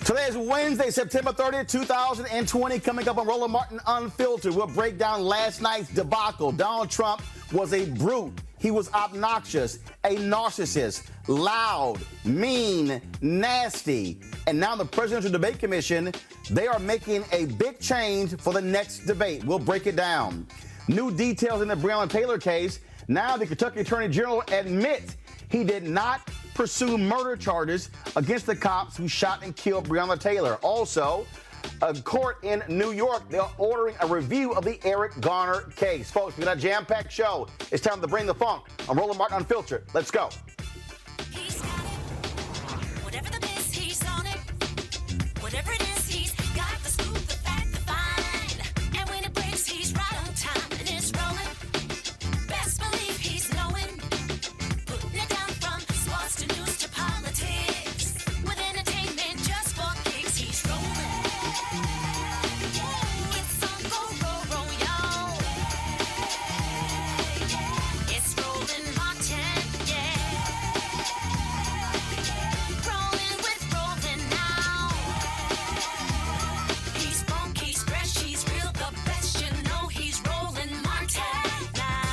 Today is Wednesday, September 30th, 2020. Coming up on Roland Martin Unfiltered, we'll break down last night's debacle. Donald Trump was a brute. He was obnoxious, a narcissist, loud, mean, nasty. And now the Presidential Debate Commission, they are making a big change for the next debate. We'll break it down. New details in the Breonna Taylor case. Now the Kentucky Attorney General admits he did not pursue murder charges against the cops who shot and killed Breonna Taylor. Also, a court in New York, they're ordering a review of the Eric Garner case. Folks, we got a jam-packed show. It's time to bring the funk. I'm Roland Martin Unfiltered. Let's go. He's got it. Whatever the biz, he's on it. Whatever it is, he's got the scoop, the fact, the find. And when it breaks, he's right on time and it's rolling. Best believe he's knowing. Putting it down from sports to news to politics. With entertainment just for kicks, he's rolling. It's Uncle Roro, y'all. It's Roland Martin, yeah. Rolling with Roland now. He's funky, he's fresh, he's real, the best. You know he's Roland Martin now.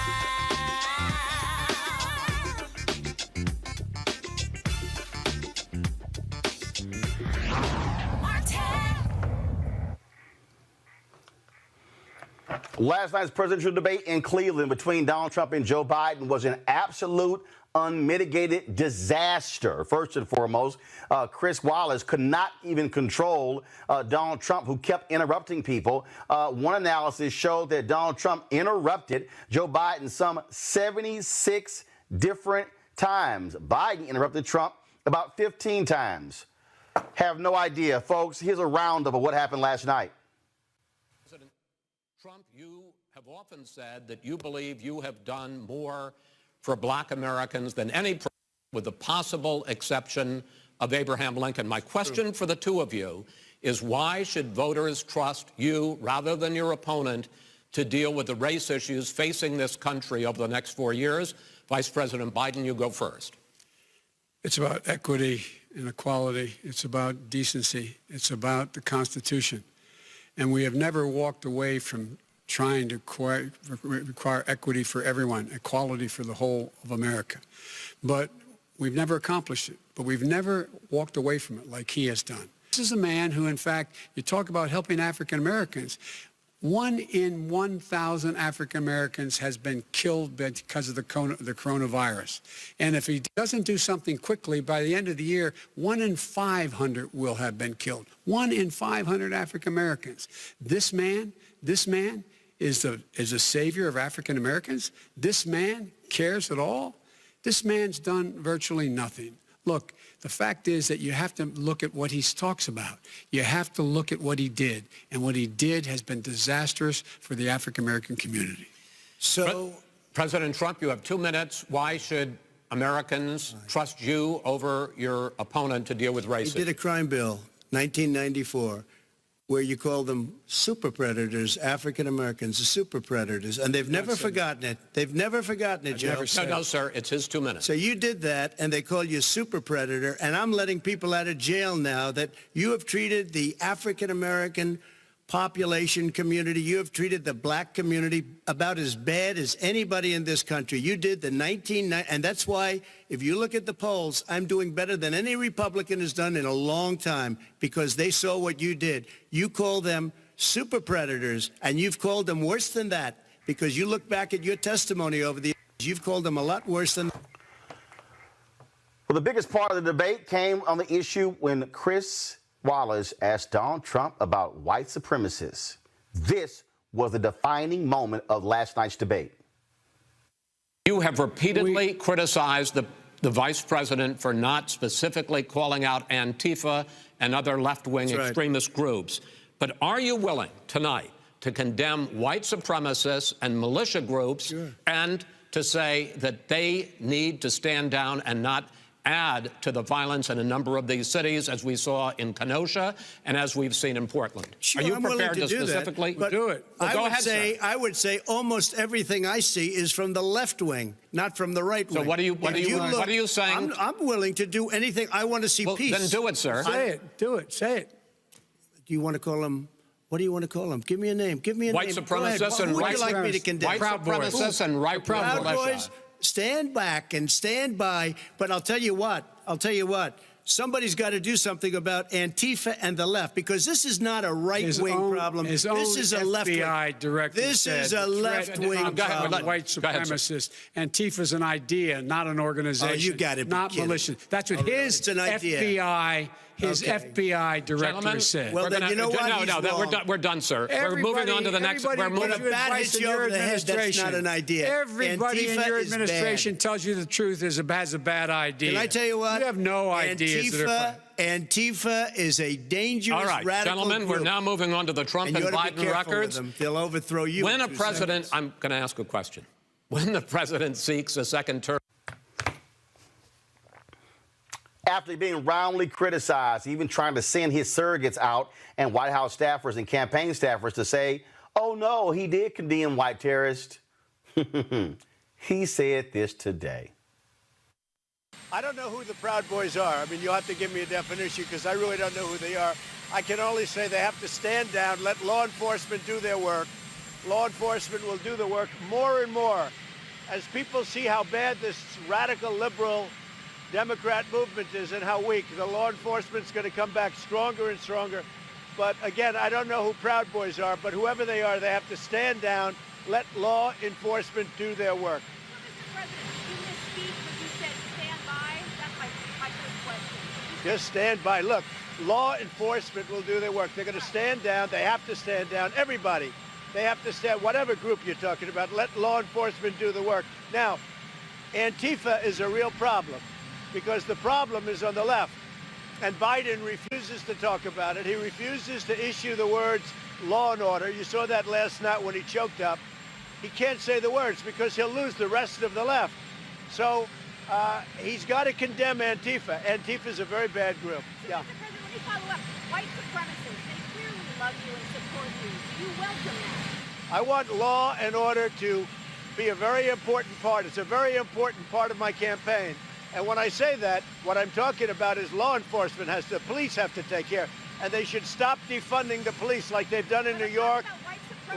Last night's presidential debate in Cleveland between Donald Trump and Joe Biden was an absolute unmitigated disaster. First and foremost, Chris Wallace could not even control Donald Trump, who kept interrupting people. One analysis showed that Donald Trump interrupted Joe Biden some 76 different times. Biden interrupted Trump about 15 times. Have no idea, folks. Here's a roundup of what happened last night. President Trump, you have often said that you believe you have done more for black Americans than any president, with the possible exception of Abraham Lincoln. My question for the two of you is, why should voters trust you rather than your opponent to deal with the race issues facing this country over the next 4 years? Vice President Biden, you go first. It's about equity and equality. It's about decency. It's about the Constitution. And we have never walked away from trying to require equity for everyone, equality for the whole of America. But we've never accomplished it. But we've never walked away from it like he has done. This is a man who, in fact, you talk about helping African Americans. 1 in 1,000 African Americans has been killed because of the coronavirus. And if he doesn't do something quickly, by the end of the year, 1 in 500 will have been killed. 1 in 500 African Americans. This man is a savior of African Americans. This man cares at all. This man's done virtually nothing. Look, the fact is that you have to look at what he talks about. You have to look at what he did. And what he did has been disastrous for the African-American community. So, President Trump, you have 2 minutes. Why should Americans trust you over your opponent to deal with racism? He did a crime bill, 1994, where you call them super predators, African Americans, super predators, and they've never forgotten it. They've never forgotten it, Joe. No, sir, it's his 2 minutes. So you did that, and they call you super predator, and I'm letting people out of jail now that you have treated the African American population community, you have treated the black community about as bad as anybody in this country. You did the 1990, and that's why, if you look at the polls, I'm doing better than any Republican has done in a long time, because they saw what you did. You call them super predators, and you've called them worse than that, because you look back at your testimony over the years, you've called them a lot worse than. Well, the biggest part of the debate came on the issue when Chris Wallace asked Donald Trump about white supremacists. This was the defining moment of last night's debate. You have repeatedly criticized the vice president for not specifically calling out Antifa and other left-wing extremist groups. But are you willing tonight to condemn white supremacists and militia groups and to say that they need to stand down and not add to the violence in a number of these cities, as we saw in Kenosha and as we've seen in Portland. Sure, Are you I'm prepared willing to do specifically that, do it? Well, go ahead, sir. I would say almost everything I see is from the left wing, not from the right wing. So what are you saying? I'm willing to do anything. I want to see peace. Then do it, sir. Say it. Do it. Say it. Do you want to call him? What do you want to call him? Give me a name. Give me a White name. supremacists and Who would white you like me to condemn? White supremacists and right Proud militia. Boys, stand back and stand by. But I'll tell you what. Somebody's got to do something about Antifa and the left, because this is not a right-wing problem. This is a left-wing. FBI director This is a left-wing problem. White supremacist. Antifa's an idea, not an organization. Oh, you got to be not kidding. militia. That's what his it's an idea. FBI director Gentlemen, said. Well, then you know what? We're done, sir. Everybody, we're moving on to the next. We're everybody moving. When a bat hits you over the head, that's not an idea. Everybody in Antifa your is administration bad. tells you the truth has a bad idea. Can I tell you what? You have no ideas. Antifa is a dangerous, All right, radical gentlemen, group. we're now moving on to the Trump and you ought to be Biden careful records. with them. They'll overthrow you. When in a 2 president, seconds. I'm going to ask a question. When the president seeks a second term. After being roundly criticized, even trying to send his surrogates out and White House staffers and campaign staffers to say, oh, no, he did condemn white terrorists. He said this today. I don't know who the Proud Boys are. I mean, you'll have to give me a definition, because I really don't know who they are. I can only say they have to stand down, let law enforcement do their work. Law enforcement will do the work more and more. As people see how bad this radical liberal Democrat movement is and how weak, the law enforcement's going to come back stronger and stronger. But again, I don't know who Proud Boys are, but whoever they are, they have to stand down, let law enforcement do their work. Mr. President, you misspeak when you said stand by. That's my first question. Just stand by. Look, law enforcement will do their work. They're going to stand down. They have to stand down. Everybody. They have to stand, whatever group you're talking about, let law enforcement do the work. Now, Antifa is a real problem, because the problem is on the left. And Biden refuses to talk about it. He refuses to issue the words law and order. You saw that last night when he choked up. He can't say the words because he'll lose the rest of the left. So he's got to condemn Antifa. Antifa's a very bad group. Yeah. Mr. President, let me follow up. White supremacists, they clearly love you and support you. Do you welcome that? I want law and order to be a very important part. It's a very important part of my campaign. And when I say that, what I'm talking about is law enforcement the police have to take care. And they should stop defunding the police like they've done in New York,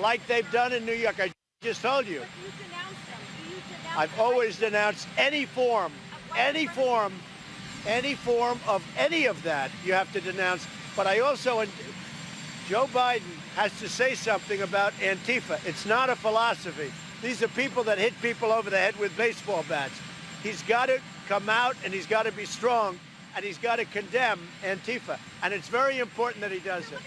like they've done in New York. I just told you. But you denounce them. Do you denounce I've always denounced any form of any of that you have to denounce. But I also, Joe Biden has to say something about Antifa. It's not a philosophy. These are people that hit people over the head with baseball bats. He's got to come out and he's got to be strong and he's got to condemn Antifa. And it's very important that he does it.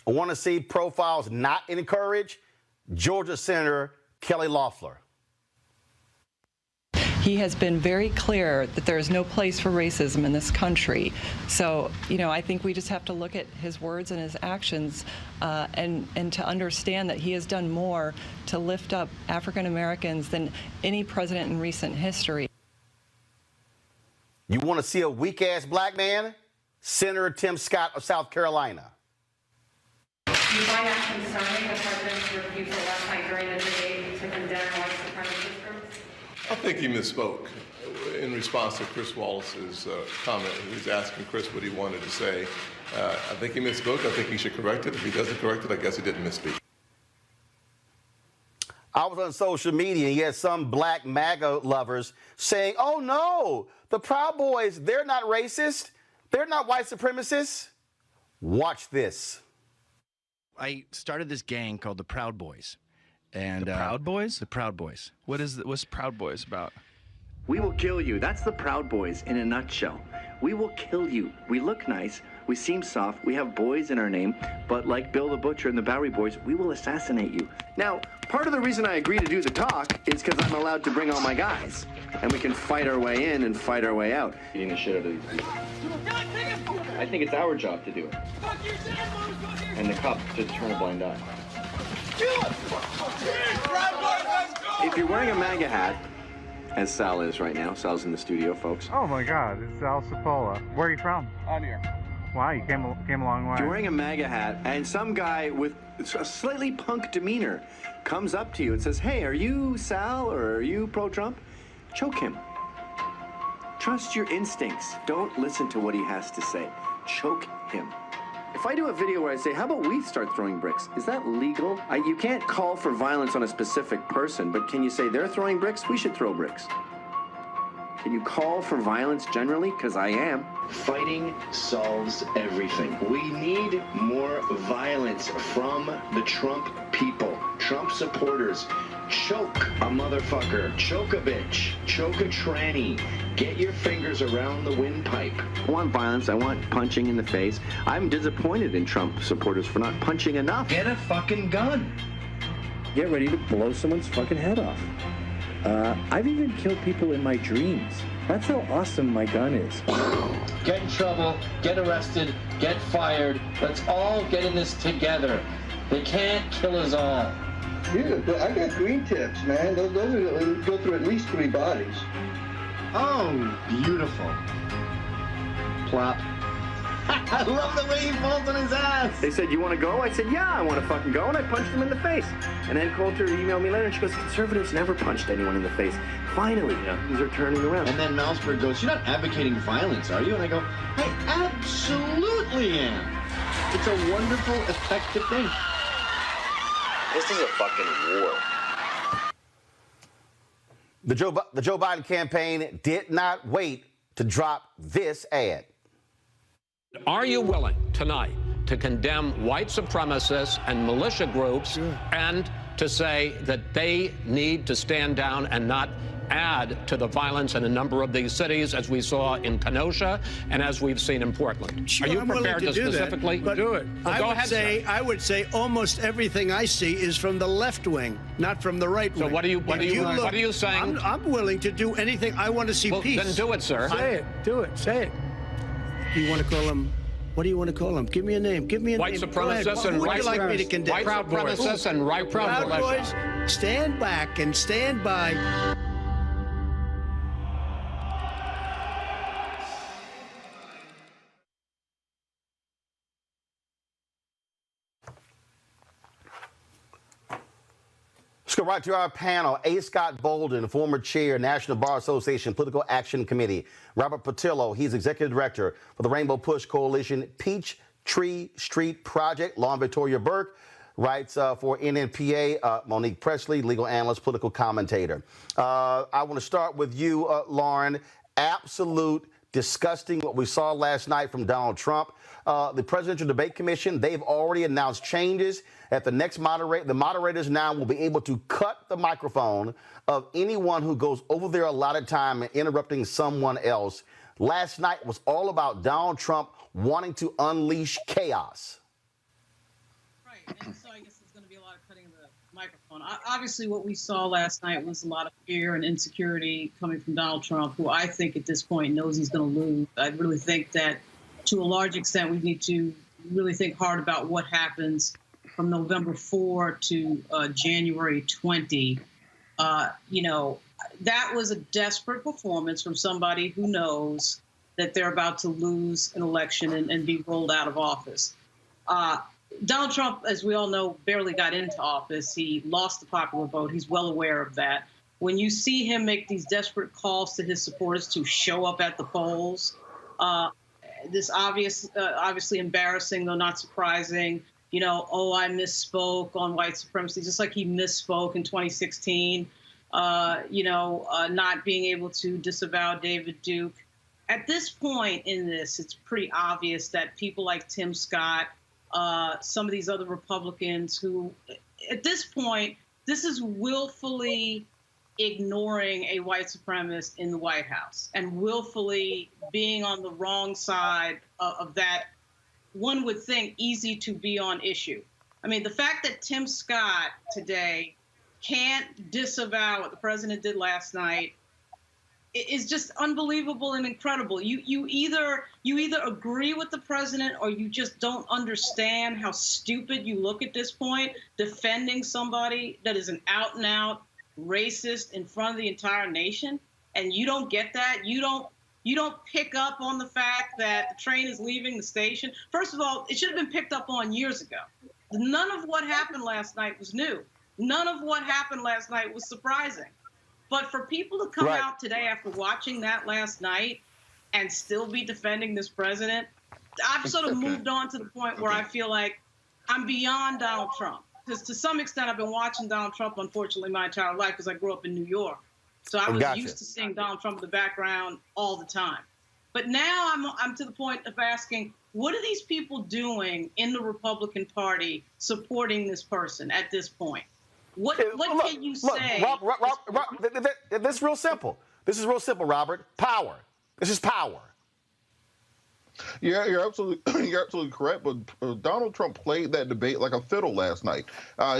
I want to see profiles not encourage Georgia Senator Kelly Loeffler. He has been very clear that there is no place for racism in this country. So, I think we just have to look at his words and his actions and to understand that he has done more to lift up African Americans than any president in recent history. You want to see a weak-ass black man? Senator Tim Scott of South Carolina. Do you find that concerning, the president's refusal last night during the debate to condemn white supremacist groups? I think he misspoke in response to Chris Wallace's comment. He was asking Chris what he wanted to say. I think he misspoke. I think he should correct it. If he doesn't correct it, I guess he didn't misspeak. I was on social media and you had some black MAGA lovers saying, oh no, the Proud Boys, they're not racist. They're not white supremacists. Watch this. I started this gang called the Proud Boys. And the Proud Boys? The Proud Boys. What's Proud Boys about? We will kill you. That's the Proud Boys in a nutshell. We will kill you. We look nice. We seem soft. We have boys in our name. But like Bill the Butcher and the Bowery Boys, we will assassinate you. Now, part of the reason I agree to do the talk is because I'm allowed to bring all my guys. And we can fight our way in and fight our way out. Beating the shit out of these people. I think it's our job to do it. And the cops just turn a blind eye. If you're wearing a MAGA hat as Sal is right now. Sal's in the studio, folks. Oh my God, it's Sal Cipolla. Where are you from? I'm here. Wow, you came a long way. You're wearing a MAGA hat, and some guy with a slightly punk demeanor comes up to you and says, "Hey, are you Sal or are you pro-Trump?" Choke him. Trust your instincts. Don't listen to what he has to say. Choke him. If I do a video where I say, how about we start throwing bricks? Is that legal? You can't call for violence on a specific person, but can you say they're throwing bricks? We should throw bricks. Can you call for violence generally? Because I am. Fighting solves everything. We need more violence from the Trump people, Trump supporters. Choke a motherfucker, choke a bitch, choke a tranny. Get your fingers around the windpipe. I want violence. I want punching in the face. I'm disappointed in Trump supporters for not punching enough. Get a fucking gun. Get ready to blow someone's fucking head off. I've even killed people in my dreams. That's how awesome my gun is. Get in trouble, get arrested, get fired. Let's all get in this together. They can't kill us all. Dude, I got green tips, man. Those go through at least 3 bodies. Oh, beautiful. Plop. I love the way he falls on his ass. They said, you want to go? I said, yeah, I want to fucking go. And I punched him in the face. And then Coulter emailed me later and she goes, conservatives never punched anyone in the face. Finally, things are turning around. And then Malsberg goes, you're not advocating violence, are you? And I go, I absolutely am. It's a wonderful, effective thing. This is a fucking war. The Joe Biden campaign did not wait to drop this ad. Are you willing tonight to condemn white supremacists and militia groups and to say that they need to stand down and not add to the violence in a number of these cities, as we saw in Kenosha and as we've seen in Portland? Sure, Are you I'm willing prepared to do specifically that, but do it? Well, go ahead, sir. I would say almost everything I see is from the left wing, not from the right wing. So what are you saying? I'm willing to do anything. I want to see peace. Then do it, sir. Say it. Do it. Say it. You want to call him? What do you want to call him? Give me a name. Give me a white name. Supremacists and white like me to condemn? White supremacists and right Proud Boys, stand back and stand by. Let's go right to our panel. A. Scott Bolden, former chair, National Bar Association Political Action Committee. Robert Patillo, he's executive director for the Rainbow Push Coalition Peachtree Street Project. Lauren Victoria Burke writes for NNPA. Monique Presley, legal analyst, political commentator. I want to start with you, Lauren. Absolute disgusting what we saw last night from Donald Trump. The Presidential Debate Commission, they've already announced changes. At the next the moderators now will be able to cut the microphone of anyone who goes over their allotted time and interrupting someone else. Last night was all about Donald Trump wanting to unleash chaos. Right, and so I guess there's going to be a lot of cutting of the microphone. Obviously, what we saw last night was a lot of fear and insecurity coming from Donald Trump, who I think at this point knows he's going to lose. I really think that to a large extent, we need to really think hard about what happens from November 4 to January 20. That was a desperate performance from somebody who knows that they're about to lose an election and be rolled out of office. Donald Trump, as we all know, barely got into office. He lost the popular vote. He's well aware of that. When you see him make these desperate calls to his supporters to show up at the polls, this obviously embarrassing, though not surprising, I misspoke on white supremacy, just like he misspoke in 2016, not being able to disavow David Duke. At this point in this, it's pretty obvious that people like Tim Scott, some of these other Republicans who, at this point, this is willfully ignoring a white supremacist in the White House and willfully being on the wrong side of that, one would think, easy to be on issue. I mean, the fact that Tim Scott today can't disavow what the president did last night is just unbelievable and incredible. You either agree with the president or you just don't understand how stupid you look at this point, defending somebody that is an out-and-out racist in front of the entire nation, and you don't get that. You don't pick up on the fact that the train is leaving the station. First of all, it should have been picked up on years ago. None of what happened last night was new. None of what happened last night was surprising. But for people to come out today after watching that last night and still be defending this president, I've sort of moved on to the point where I feel like I'm beyond Donald Trump. Because to some extent, I've been watching Donald Trump, unfortunately, my entire life because I grew up in New York. So I was used to seeing Donald Trump in the background all the time. But now I'm to the point of asking, what are these people doing in the Republican Party supporting this person at this point? What can you say? This is real simple. This is real simple, Robert. Power. This is power. Yeah, you're absolutely correct. But Donald Trump played that debate like a fiddle last night.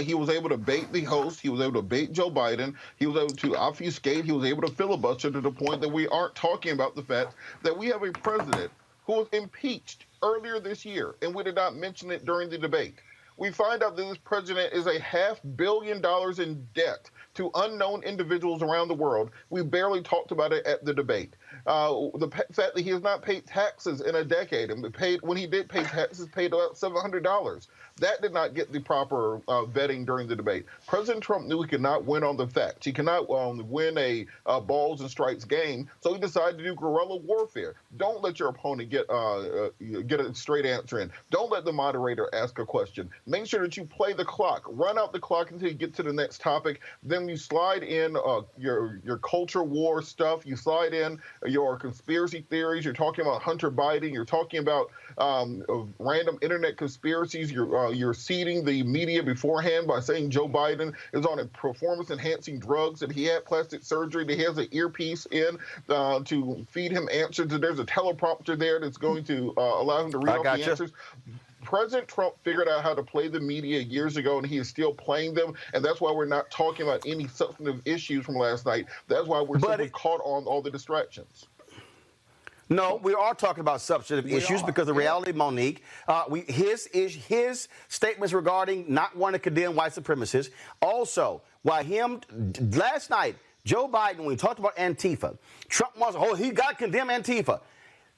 He was able to bait the host. He was able to bait Joe Biden. He was able to obfuscate. He was able to filibuster to the point that we aren't talking about the fact that we have a president who was impeached earlier this year, and we did not mention it during the debate. We find out that this president is $500 million in debt to unknown individuals around the world. We barely talked about it at the debate. The fact that he has not paid taxes in a decade, and when he did pay taxes, paid about $700. That did not get the proper vetting during the debate. President Trump knew he could not win on the facts. He cannot win a balls and strikes game, so he decided to do guerrilla warfare. Don't let your opponent get a straight answer in. Don't let the moderator ask a question. Make sure that you play the clock. Run out the clock until you get to the next topic. Then you slide in your culture war stuff. You slide in your conspiracy theories. You're talking about Hunter Biden. You're talking about random internet conspiracies. You're seeding the media beforehand by saying Joe Biden is on a performance-enhancing drugs, that he had plastic surgery, that he has an earpiece in to feed him answers. There's a teleprompter there that's going to allow him to read off the answers. President Trump figured out how to play the media years ago, and he is still playing them, and that's why we're not talking about any substantive issues from last night. That's why we're simply caught on all the distractions. No, we are talking about substantive issues because the reality, Monique, his statements regarding not wanting to condemn white supremacists. Also, last night, Joe Biden, when we talked about Antifa, Trump wants, he got to condemn Antifa.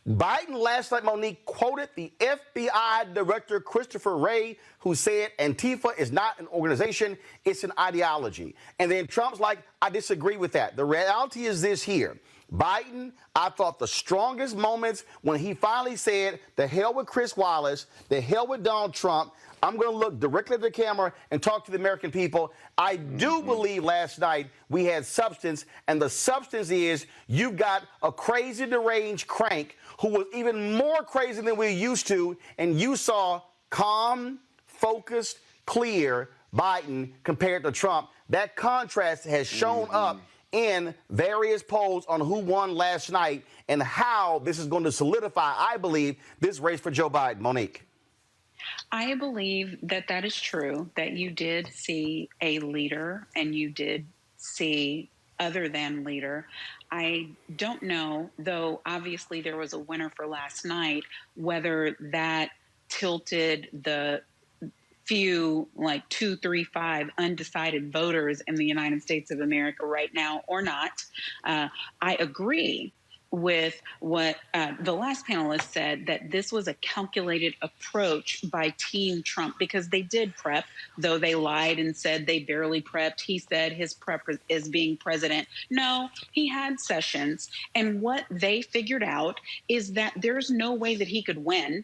Biden last night, Monique, quoted the FBI Director Christopher Wray, who said Antifa is not an organization, it's an ideology. And then Trump's like, I disagree with that. The reality is this here. Biden, I thought the strongest moments when he finally said, the hell with Chris Wallace, the hell with Donald Trump, I'm going to look directly at the camera and talk to the American people. I do believe last night we had substance, and the substance is you've got a crazy, deranged crank who was even more crazy than we're used to, and you saw calm, focused, clear Biden compared to Trump. That contrast has shown up in various polls on who won last night and how this is going to solidify, I believe, this race for Joe Biden. Monique. I believe that that is true, that you did see a leader and you did see other than leader. I don't know, though obviously there was a winner for last night, whether that tilted the few, like 2, 3, 5 undecided voters in the United States of America right now or not. I agree with what the last panelist said, that this was a calculated approach by Team Trump, because they did prep, though they lied and said they barely prepped. He said his prep is being president. No, he had sessions. And what they figured out is that there's no way that he could win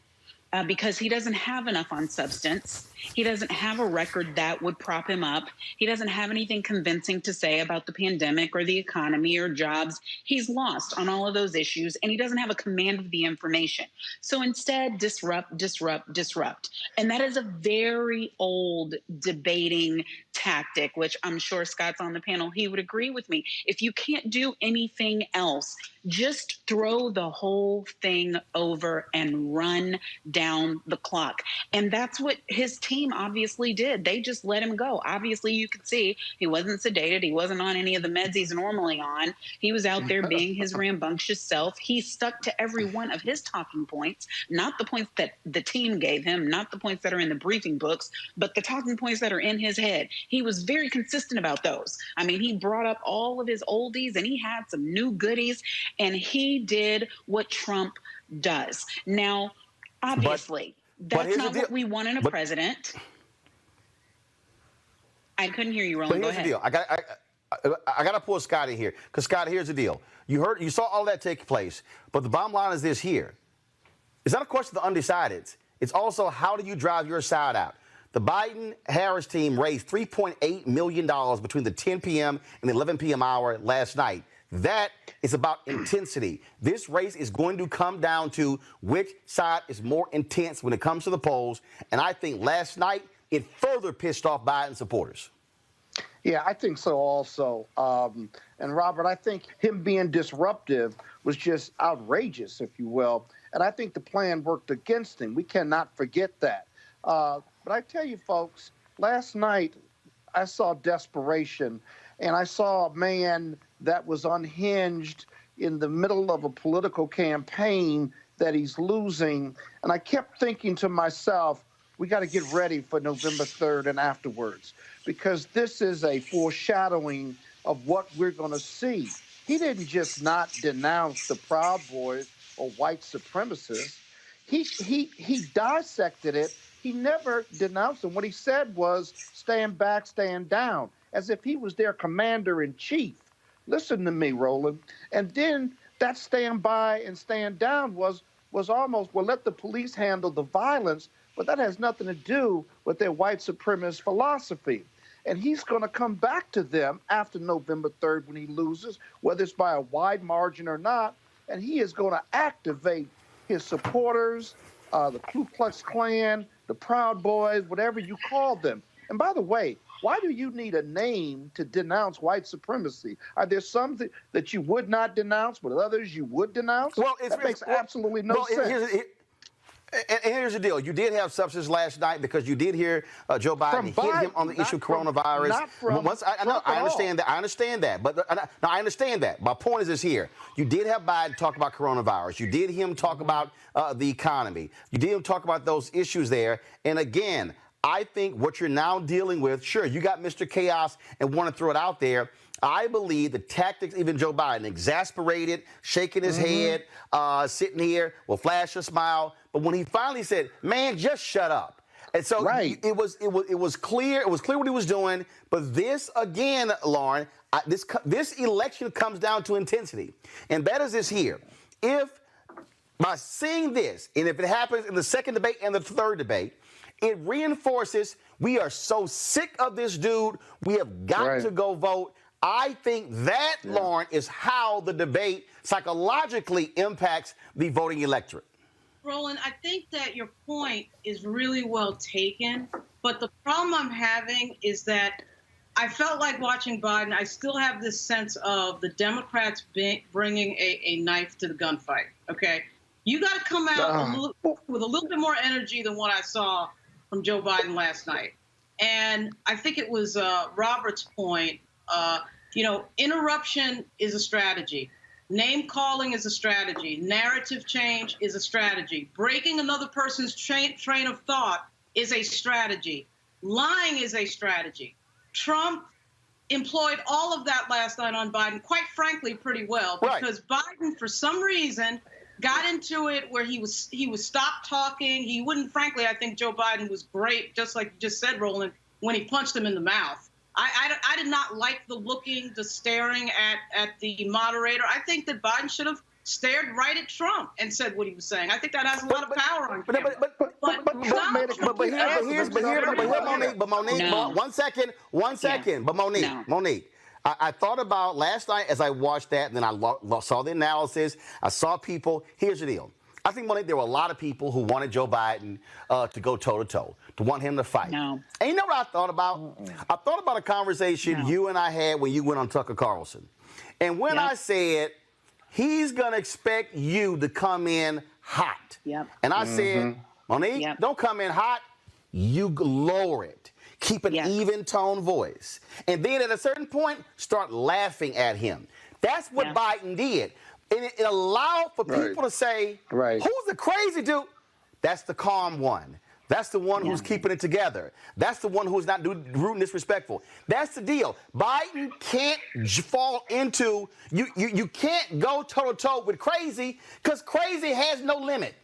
because he doesn't have enough on substance. He doesn't have a record that would prop him up. He doesn't have anything convincing to say about the pandemic or the economy or jobs. He's lost on all of those issues, and he doesn't have a command of the information. So instead, disrupt, disrupt, disrupt. And that is a very old debating tactic, which I'm sure Scott's on the panel. He would agree with me. If you can't do anything else, just throw the whole thing over and run down the clock. And that's what his team obviously did. They just let him go. Obviously, you could see he wasn't sedated. He wasn't on any of the meds he's normally on. He was out there being his rambunctious self. He stuck to every one of his talking points, not the points that the team gave him, not the points that are in the briefing books, but the talking points that are in his head. he was very consistent about those. I mean, he brought up all of his oldies and he had some new goodies, and he did what Trump does. Now, obviously, that's not what we want in a president. I couldn't hear you, Roland. But here's the deal. I got to pull Scott in here, because Scott, here's the deal. You saw all that take place, but the bottom line is this here. It's not a question of the undecideds. It's also, how do you drive your side out? The Biden-Harris team raised $3.8 million between the 10 p.m. and the 11 p.m. hour last night. That is about intensity. This race is going to come down to which side is more intense when it comes to the polls. And I think last night it further pissed off Biden supporters. Yeah, I think so also. And Robert, I think him being disruptive was just outrageous, if you will. And I think the plan worked against him. We cannot forget that. But I tell you, folks, last night I saw desperation, and I saw a man that was unhinged in the middle of a political campaign that he's losing. And I kept thinking to myself, we got to get ready for November 3rd and afterwards, because this is a foreshadowing of what we're going to see. He didn't just not denounce the Proud Boys or white supremacists. He dissected it. He never denounced them. What he said was, stand back, stand down, as if he was their commander-in-chief. Listen to me, Roland. And then that stand by and stand down was almost, well, let the police handle the violence, but that has nothing to do with their white supremacist philosophy. And he's going to come back to them after November 3rd when he loses, whether it's by a wide margin or not, and he is going to activate his supporters, the Ku Klux Klan, the Proud Boys, whatever you call them. And by the way, why do you need a name to denounce white supremacy? Are there some that you would not denounce, but others you would denounce? Well, that makes absolutely no sense. And here's the deal. You did have substance last night because you did hear Joe Biden hit him on the issue of coronavirus. I understand that. I understand that. But no, I understand that. My point is this here. You did have Biden talk about coronavirus. You did hear him talk about the economy. You did him talk about those issues there. And again, I think what you're now dealing with, sure, you got Mr. Chaos and want to throw it out there. I believe the tactics, even Joe Biden, exasperated, shaking his head, sitting here, will flash a smile. But when he finally said, man, just shut up. And so it was clear. It was clear what he was doing. But this, again, Lauren, this election comes down to intensity. And that is this here. If by seeing this, and if it happens in the second debate and the third debate, it reinforces we are so sick of this dude. We have got to go vote. I think that, Lauren, is how the debate psychologically impacts the voting electorate. Roland, I think that your point is really well taken, but the problem I'm having is that I felt like watching Biden, I still have this sense of the Democrats bringing a knife to the gunfight, okay? You got to come out with a little bit more energy than what I saw from Joe Biden last night. And I think it was Robert's point. Interruption is a strategy. Name calling is a strategy. Narrative change is a strategy. Breaking another person's train of thought is a strategy. Lying is a strategy. Trump employed all of that last night on Biden, quite frankly, pretty well, because Biden, for some reason, got into it where he was stopped talking. He wouldn't, frankly, I think Joe Biden was great, just like you just said, Roland, when he punched him in the mouth. I did not like the staring at the moderator. I think that Biden should have stared right at Trump and said what he was saying. I think that has a lot of power on camera. But Monique, one second. But Monique, I thought about last night as I watched that, and then I saw the analysis. I saw people. Here's the deal. I think, Monique, there were a lot of people who wanted Joe Biden to go toe-to-toe, to want him to fight. No. And you know what I thought about? I thought about a conversation you and I had when you went on Tucker Carlson. And when I said, he's going to expect you to come in hot. And I said, Monique, don't come in hot. You lower it. Keep an even tone voice. And then at a certain point, start laughing at him. That's what Biden did. And it allowed for people to say, who's the crazy dude? That's the calm one. That's the one who's keeping it together. That's the one who's not rude and disrespectful. That's the deal. Biden can't fall into, you can't go toe-to-toe with crazy because crazy has no limit.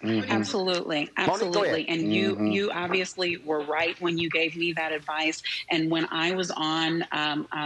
Absolutely. Absolutely. And you obviously were right when you gave me that advice. And when I was on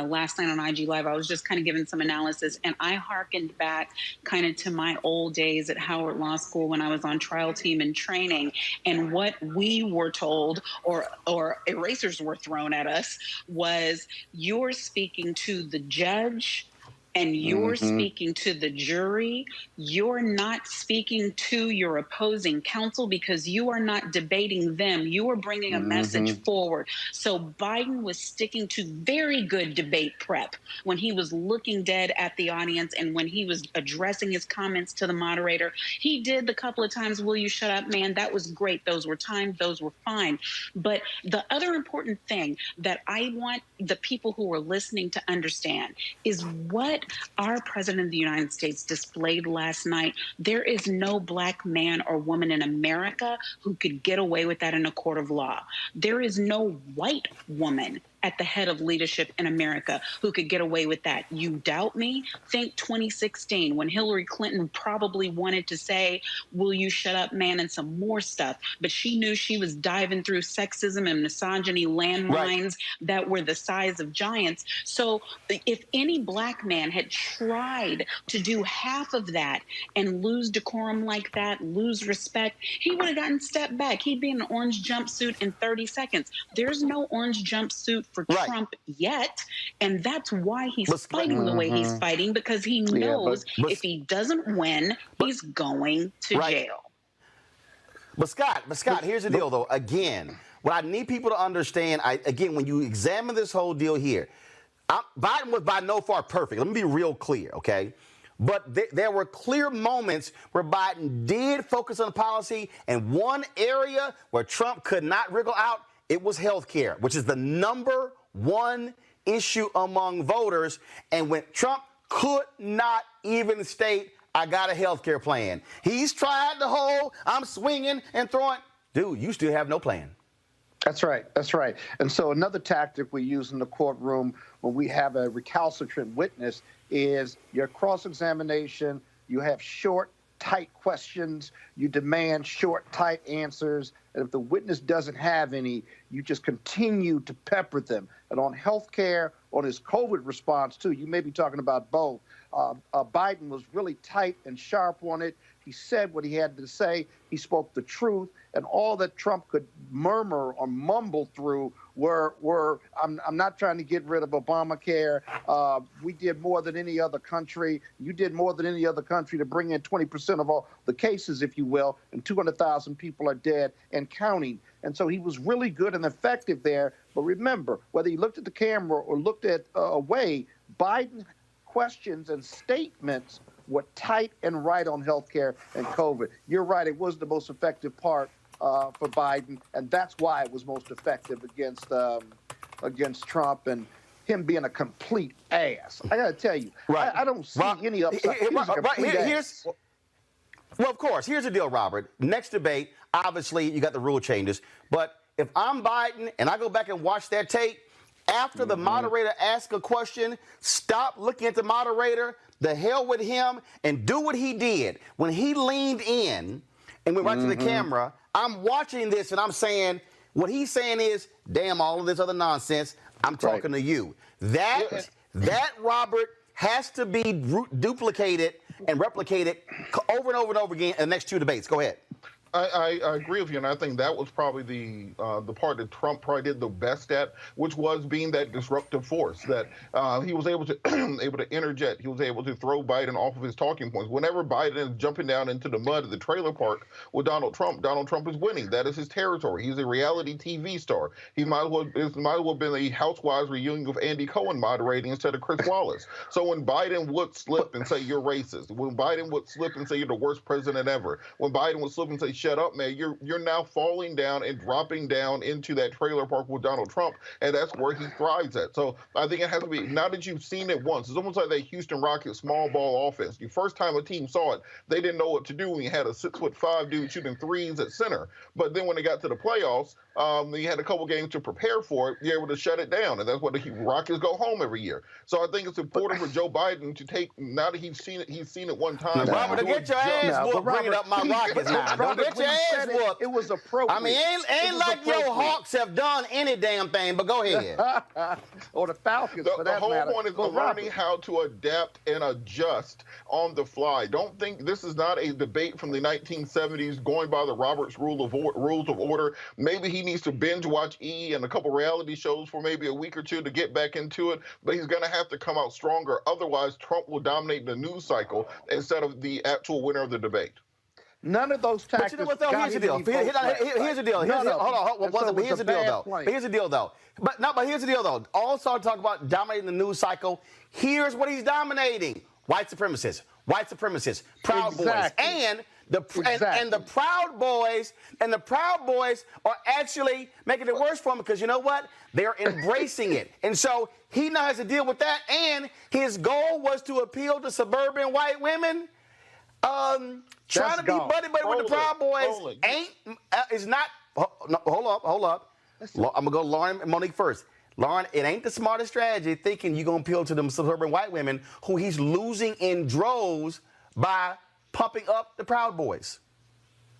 last night on IG Live, I was just kind of giving some analysis, and I hearkened back kind of to my old days at Howard Law School when I was on trial team and training. And what we were told, or erasers were thrown at us, was you're speaking to the judge and you're speaking to the jury. You're not speaking to your opposing counsel because you are not debating them. You are bringing a message forward. So Biden was sticking to very good debate prep when he was looking dead at the audience and when he was addressing his comments to the moderator. He did the couple of times, "Will you shut up, man?" That was great. Those were timed. Those were fine. But the other important thing that I want the people who are listening to understand is what our president of the United States displayed last night. There is no black man or woman in America who could get away with that in a court of law. There is no white woman at the head of leadership in America who could get away with that. You doubt me? Think 2016 when Hillary Clinton probably wanted to say, "Will you shut up, man?" and some more stuff. But she knew she was diving through sexism and misogyny landmines that were the size of giants. So if any black man had tried to do half of that and lose decorum like that, lose respect, he would have gotten stepped back. He'd be in an orange jumpsuit in 30 seconds. There's no orange jumpsuit for Trump yet, and that's why he's fighting the way he's fighting, because he knows if he doesn't win, he's going to jail. But Scott, here's the deal, though. Again, what I need people to understand, when you examine this whole deal here, Biden was by no far perfect. Let me be real clear, okay? But there were clear moments where Biden did focus on policy, and one area where Trump could not wriggle out, it was health care, which is the number one issue among voters. And when Trump could not even state, "I got a health care plan." He's tried the whole, "I'm swinging and throwing." Dude, you still have no plan. That's right. That's right. And so another tactic we use in the courtroom when we have a recalcitrant witness is your cross-examination. You have short, tight questions. You demand short, tight answers. And if the witness doesn't have any, you just continue to pepper them. And on health care, on his COVID response, too, you may be talking about both. Biden was really tight and sharp on it. He said what he had to say. He spoke the truth. And all that Trump could murmur or mumble through were I'm not trying to get rid of Obamacare. We did more than any other country. You did more than any other country to bring in 20% of all the cases, if you will, and 200,000 people are dead and counting. And so he was really good and effective there. But remember, whether he looked at the camera or looked at away, Biden questions and statements were tight and right on healthcare and COVID. You're right. It was the most effective part for Biden, and that's why it was most effective against Trump and him being a complete ass. I got to tell you, I don't see any upside. Well, of course. Here's the deal, Robert. Next debate, obviously, you got the rule changes. But if I'm Biden and I go back and watch that tape, after the moderator asks a question, stop looking at the moderator, the hell with him, and do what he did. When he leaned in and went right to the camera, I'm watching this and I'm saying, what he's saying is, damn, all of this other nonsense, I'm talking to you. That, Robert, has to be duplicated and replicated over and over and over again in the next two debates. Go ahead. I agree with you, and I think that was probably the part that Trump probably did the best at, which was being that disruptive force. That he was able to interject. He was able to throw Biden off of his talking points. Whenever Biden is jumping down into the mud of the trailer park with Donald Trump is winning. That is his territory. He's a reality TV star. He might as well have been a Housewives reunion with Andy Cohen moderating instead of Chris Wallace. So when Biden would slip and say you're racist, when Biden would slip and say you're the worst president ever, when Biden would slip and say shut up, man, you're now falling down and dropping down into that trailer park with Donald Trump, and that's where he thrives at. So I think it has to be, now that you've seen it once, it's almost like that Houston Rockets small ball offense. The first time a team saw it, they didn't know what to do when you had a 6'5" dude shooting threes at center. But then when they got to the playoffs, you had a couple games to prepare for it, you're able to shut it down, and that's what the Rockets go home every year. So I think it's important for Joe Biden to take, now that he's seen it one time. Now, Robert, don't get your ass whooped bringing up my Rockets now. Don't get your ass whooped. It was appropriate. I mean, ain't like your Hawks have done any damn thing, but go ahead. Or the Falcons, for the that whole matter. point is But learning how to adapt and adjust on the fly. Don't think this is not a debate from the 1970s going by the Roberts rules of order. Maybe he needs to binge watch E! and a couple reality shows for maybe a week or two to get back into it, but he's going to have to come out stronger. Otherwise, Trump will dominate the news cycle instead of the actual winner of the debate. None of those tactics. But you know what, though? Here's the deal. Here's the deal. Here's the deal, though. Here's the deal, though. But here's the deal, though. Also, talk about dominating the news cycle. Here's what he's dominating: white supremacists, Proud Boys, and the Proud Boys are actually making it worse for him because you know what? They're embracing it, and so he now has to deal with that. And his goal was to appeal to suburban white women. Trying to be buddy with the Proud Boys is not. Hold up. I'm gonna go Lauren and Monique first. Lauren, it ain't the smartest strategy thinking you're gonna appeal to them suburban white women who he's losing in droves by pumping up the Proud Boys.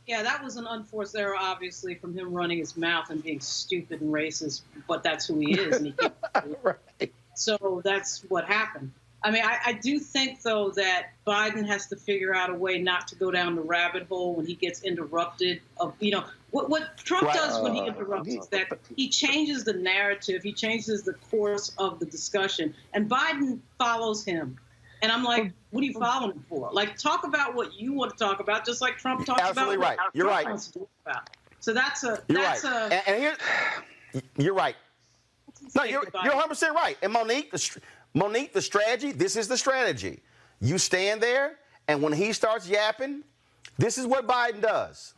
Yeah, that was an unforced error, obviously, from him running his mouth and being stupid and racist, but that's who he is. And he right. So that's what happened. I mean, I do think, though, that Biden has to figure out a way not to go down the rabbit hole when he gets interrupted. What Trump does when he interrupts is that he changes the narrative, he changes the course of the discussion, and Biden follows him. And I'm like, what are you following him for? Like, talk about what you want to talk about, just like Trump talks Absolutely about right. what You're Trump right. wants to talk about. So that's a... You're right. And here, you're right. No, you're 100% right. And Monique, the strategy, this is the strategy. You stand there, and when he starts yapping, this is what Biden does.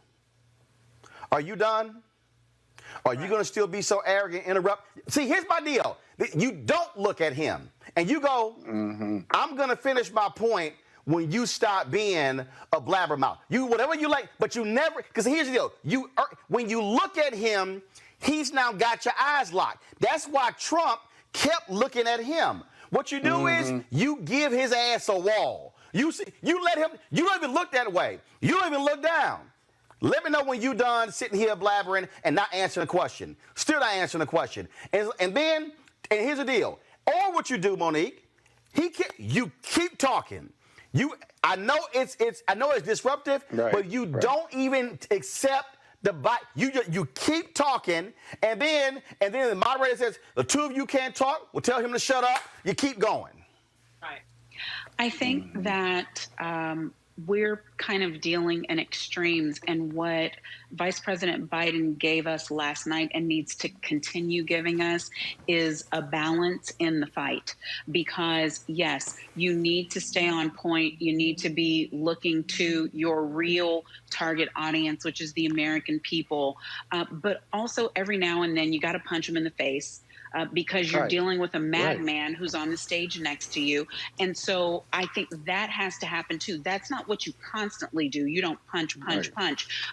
Are you done? Are you going to still be so arrogant, interrupt? See, here's my deal. You don't look at him, and you go, I'm going to finish my point when you stop being a blabbermouth. You, whatever you like, but you never, because here's the deal. When you look at him, he's now got your eyes locked. That's why Trump kept looking at him. What you do is you give his ass a wall. You let him, you don't even look that way. You don't even look down. Let me know when you done sitting here blabbering and not answering a question. Still not answering a question. And here's the deal. Or what you do, Monique, you keep talking. I know it's disruptive, but you don't even accept the bite. You keep talking, and then the moderator says the two of you can't talk. We'll tell him to shut up. You keep going. Right. I think that we're kind of dealing in extremes, and what Vice President Biden gave us last night and needs to continue giving us is a balance in the fight. Because, yes, you need to stay on point. You need to be looking to your real target audience, which is the American people. But also every now and then you got to punch them in the face. Because you're dealing with a madman who's on the stage next to you. And so I think that has to happen too. That's not what you constantly do. You don't punch.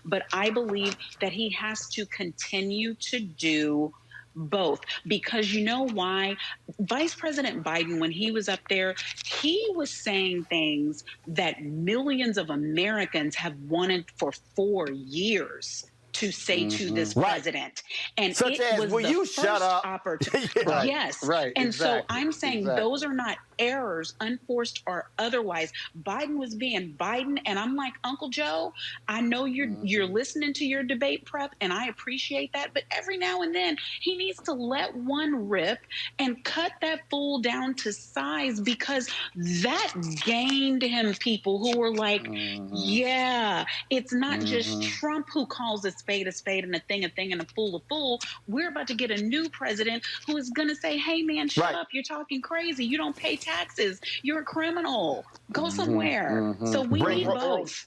But I believe that he has to continue to do both. Because you know why? Vice President Biden, when he was up there, he was saying things that millions of Americans have wanted for 4 years to say to this president. And such it as, was will the you first shut up? Opportunity. Yes. Right. And exactly. so I'm saying those are not errors, unforced or otherwise. Biden was being Biden, and I'm like, Uncle Joe, I know you're listening to your debate prep, and I appreciate that, but every now and then he needs to let one rip and cut that fool down to size, because that gained him people who were like, yeah, it's not just Trump who calls a spade and a thing and a fool a fool. We're about to get a new president who is going to say, hey, man, shut up. You're talking crazy. You don't pay taxes. You're a criminal. Go somewhere. So we need both.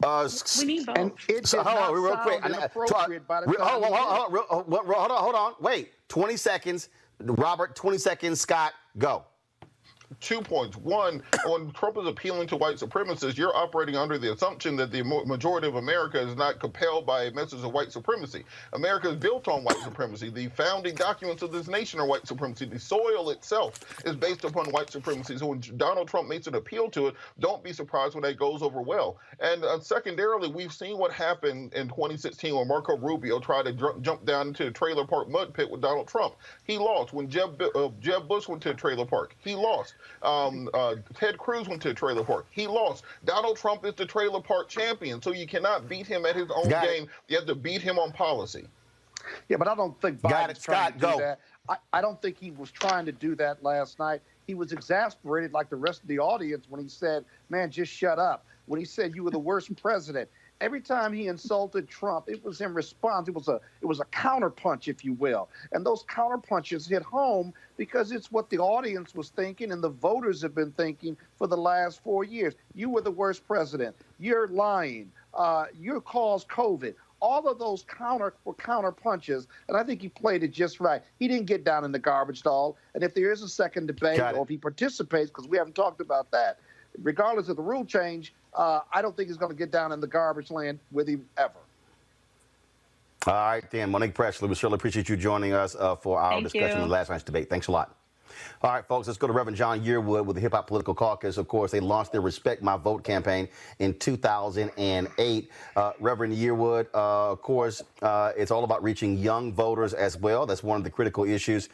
We need both. And it So, did hold not on, real quick. sound inappropriate by the time Hold on. Wait, 20 seconds. Robert, 20 seconds. Scott, go. 2 points. One, when Trump is appealing to white supremacists, you're operating under the assumption that the majority of America is not compelled by a message of white supremacy. America is built on white supremacy. The founding documents of this nation are white supremacy. The soil itself is based upon white supremacy. So when Donald Trump makes an appeal to it, don't be surprised when that goes over well. And secondarily, we've seen what happened in 2016 when Marco Rubio tried to jump down into the trailer park mud pit with Donald Trump. He lost. When Jeb Bush went to a trailer park, he lost. Ted Cruz went to a trailer park. He lost. Donald Trump is the trailer park champion, so you cannot beat him at his own game. You have to beat him on policy. Yeah, but I don't think Biden's trying to do that. I don't think he was trying to do that last night. He was exasperated like the rest of the audience when he said, man, just shut up. When he said you were the worst president. Every time he insulted Trump, it was in response. It was a counterpunch, if you will. And those counterpunches hit home because it's what the audience was thinking and the voters have been thinking for the last 4 years. You were the worst president. You're lying. You caused COVID. All of those were counter punches, and I think he played it just right. He didn't get down in the garbage stall. And if there is a second debate or if he participates, because we haven't talked about that, regardless of the rule change, I don't think he's going to get down in the garbage land with him ever. All right, then. Monique Presley, we certainly appreciate you joining us for our discussion of last night's debate. Thanks a lot. All right, folks, let's go to Reverend John Yearwood with the Hip Hop Political Caucus. Of course, they launched their Respect My Vote campaign in 2008. Reverend Yearwood, of course, it's all about reaching young voters as well. That's one of the critical issues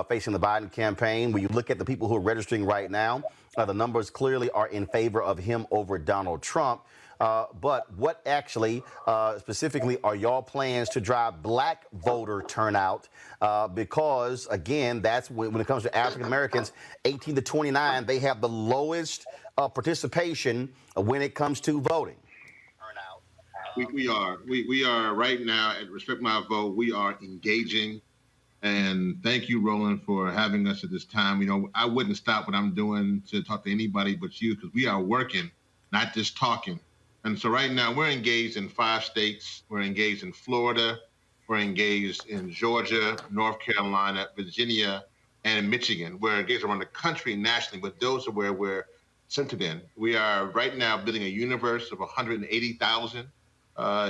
facing the Biden campaign. When you look at the people who are registering right now, the numbers clearly are in favor of him over Donald Trump. But what actually, specifically, are y'all plans to drive black voter turnout? Because, again, that's when it comes to African Americans, 18 to 29, they have the lowest participation when it comes to voting. We are right now at Respect My Vote. We are engaging. And thank you, Roland, for having us at this time. You know, I wouldn't stop what I'm doing to talk to anybody but you because we are working, not just talking. And so right now we're engaged in 5 states. We're engaged in Florida. We're engaged in Georgia, North Carolina, Virginia, and Michigan. We're engaged around the country nationally, but those are where we're centered in. We are right now building a universe of 180,000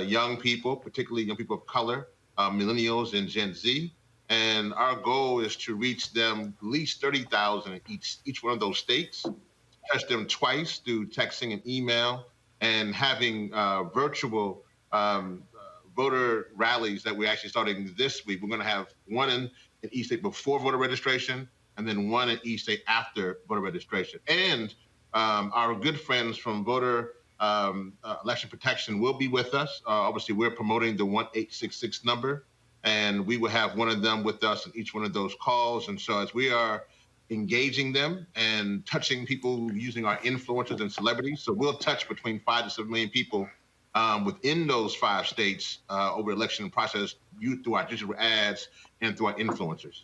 young people, particularly young people of color, millennials and Gen Z. And our goal is to reach them at least 30,000 in each one of those states, touch them twice through texting and email, and having virtual voter rallies that we're actually starting this week. We're going to have one in each state before voter registration, and then one in each state after voter registration. And our good friends from Voter Election Protection will be with us. Obviously, we're promoting the 1866 number, and we will have one of them with us in each one of those calls. And so as we are engaging them and touching people using our influencers and celebrities, so we'll touch between 5 to 7 million people within those 5 states over the election process through our digital ads and through our influencers.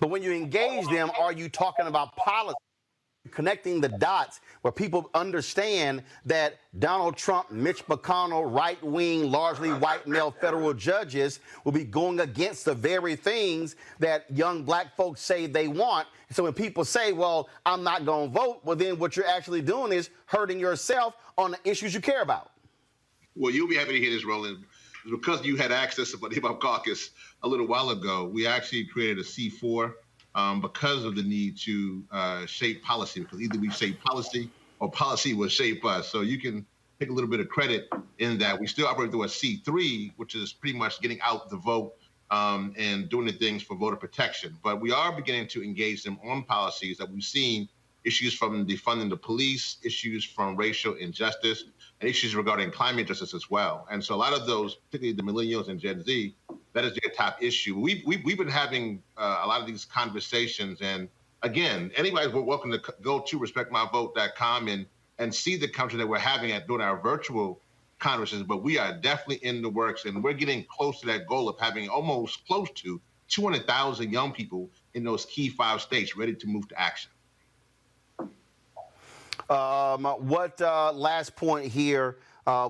But when you engage them, are you talking about policy? Connecting the dots where people understand that Donald Trump, Mitch McConnell, right-wing, largely white male federal judges will be going against the very things that young black folks say they want. So when people say, well, I'm not going to vote, well, then what you're actually doing is hurting yourself on the issues you care about. Well, you'll be happy to hear this, Roland. Because you had access to the Hip Hop Caucus a little while ago, we actually created a C4 because of the need to shape policy, because either we shape policy or policy will shape us. So you can take a little bit of credit in that. We still operate through a C3, which is pretty much getting out the vote and doing the things for voter protection. But we are beginning to engage them on policies that we've seen, issues from defunding the police, issues from racial injustice, and issues regarding climate justice as well. And so a lot of those, particularly the millennials and Gen Z, that is their top issue. We've been having a lot of these conversations. And again, anybody's welcome to go to respectmyvote.com and see the conversation that we're having during our virtual conversations. But we are definitely in the works, and we're getting close to that goal of having almost close to 200,000 young people in those key 5 states ready to move to action. What last point here?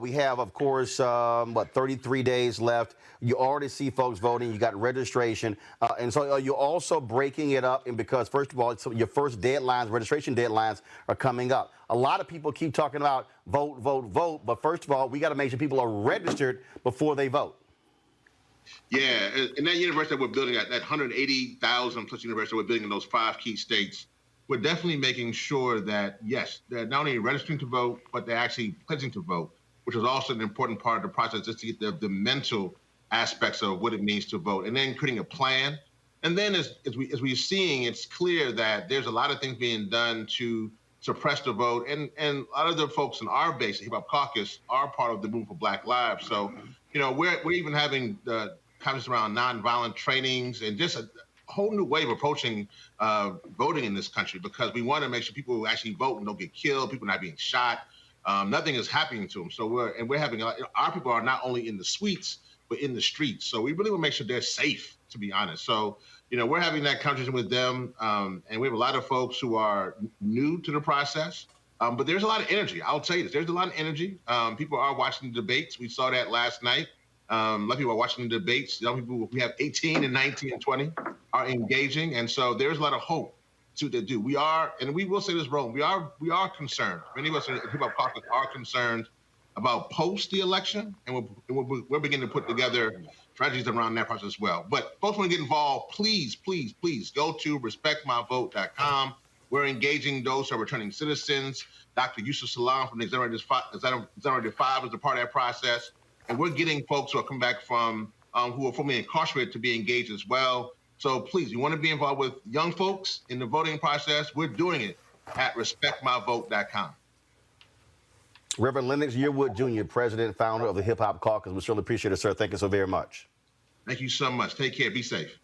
We have, of course, 33 days left. You already see folks voting. You got registration. And so you're also breaking it up. And because, first of all, your first deadlines, registration deadlines are coming up. A lot of people keep talking about vote, vote, vote. But first of all, we got to make sure people are registered before they vote. Yeah, and that university that we're building, that 180,000 plus university we're building in those 5 key states, we're definitely making sure that, yes, they're not only registering to vote, but they're actually pledging to vote, which is also an important part of the process, just to get the mental aspects of what it means to vote, and then creating a plan. And then as we're seeing, it's clear that there's a lot of things being done to suppress the vote, and a lot of the folks in our base, the Hip Hop Caucus, are part of the Move for Black Lives. So, you know, we're even having the conversations around nonviolent trainings and just a whole new way of approaching voting in this country, because we want to make sure people who actually vote and don't get killed, people not being shot, nothing is happening to them. So we're having our people are not only in the suites but in the streets. So we really want to make sure they're safe, to be honest. So, you know, we're having that conversation with them, and we have a lot of folks who are new to the process. But there's a lot of energy. I'll tell you this: there's a lot of energy. People are watching the debates. We saw that last night. A lot of people are watching the debates. Young people, we have 18 and 19 and 20 are engaging, and so there's a lot of hope to do. We are, and we will say this, Rome, we are concerned. Many of us in the Hip Hop Caucus are concerned about post the election, and we're beginning to put together strategies around that process as well. But folks want to get involved, please, please, please go to respectmyvote.com. We're engaging those who are returning citizens. Dr. Yusuf Salam from the Exonerated Five is a part of that process. And we're getting folks who are coming back from who are formerly incarcerated to be engaged as well. So please, you want to be involved with young folks in the voting process, we're doing it at respectmyvote.com. Reverend Lennox Yearwood Jr., President and founder of the Hip Hop Caucus. We certainly appreciate it, sir. Thank you so very much. Thank you so much. Take care. Be safe.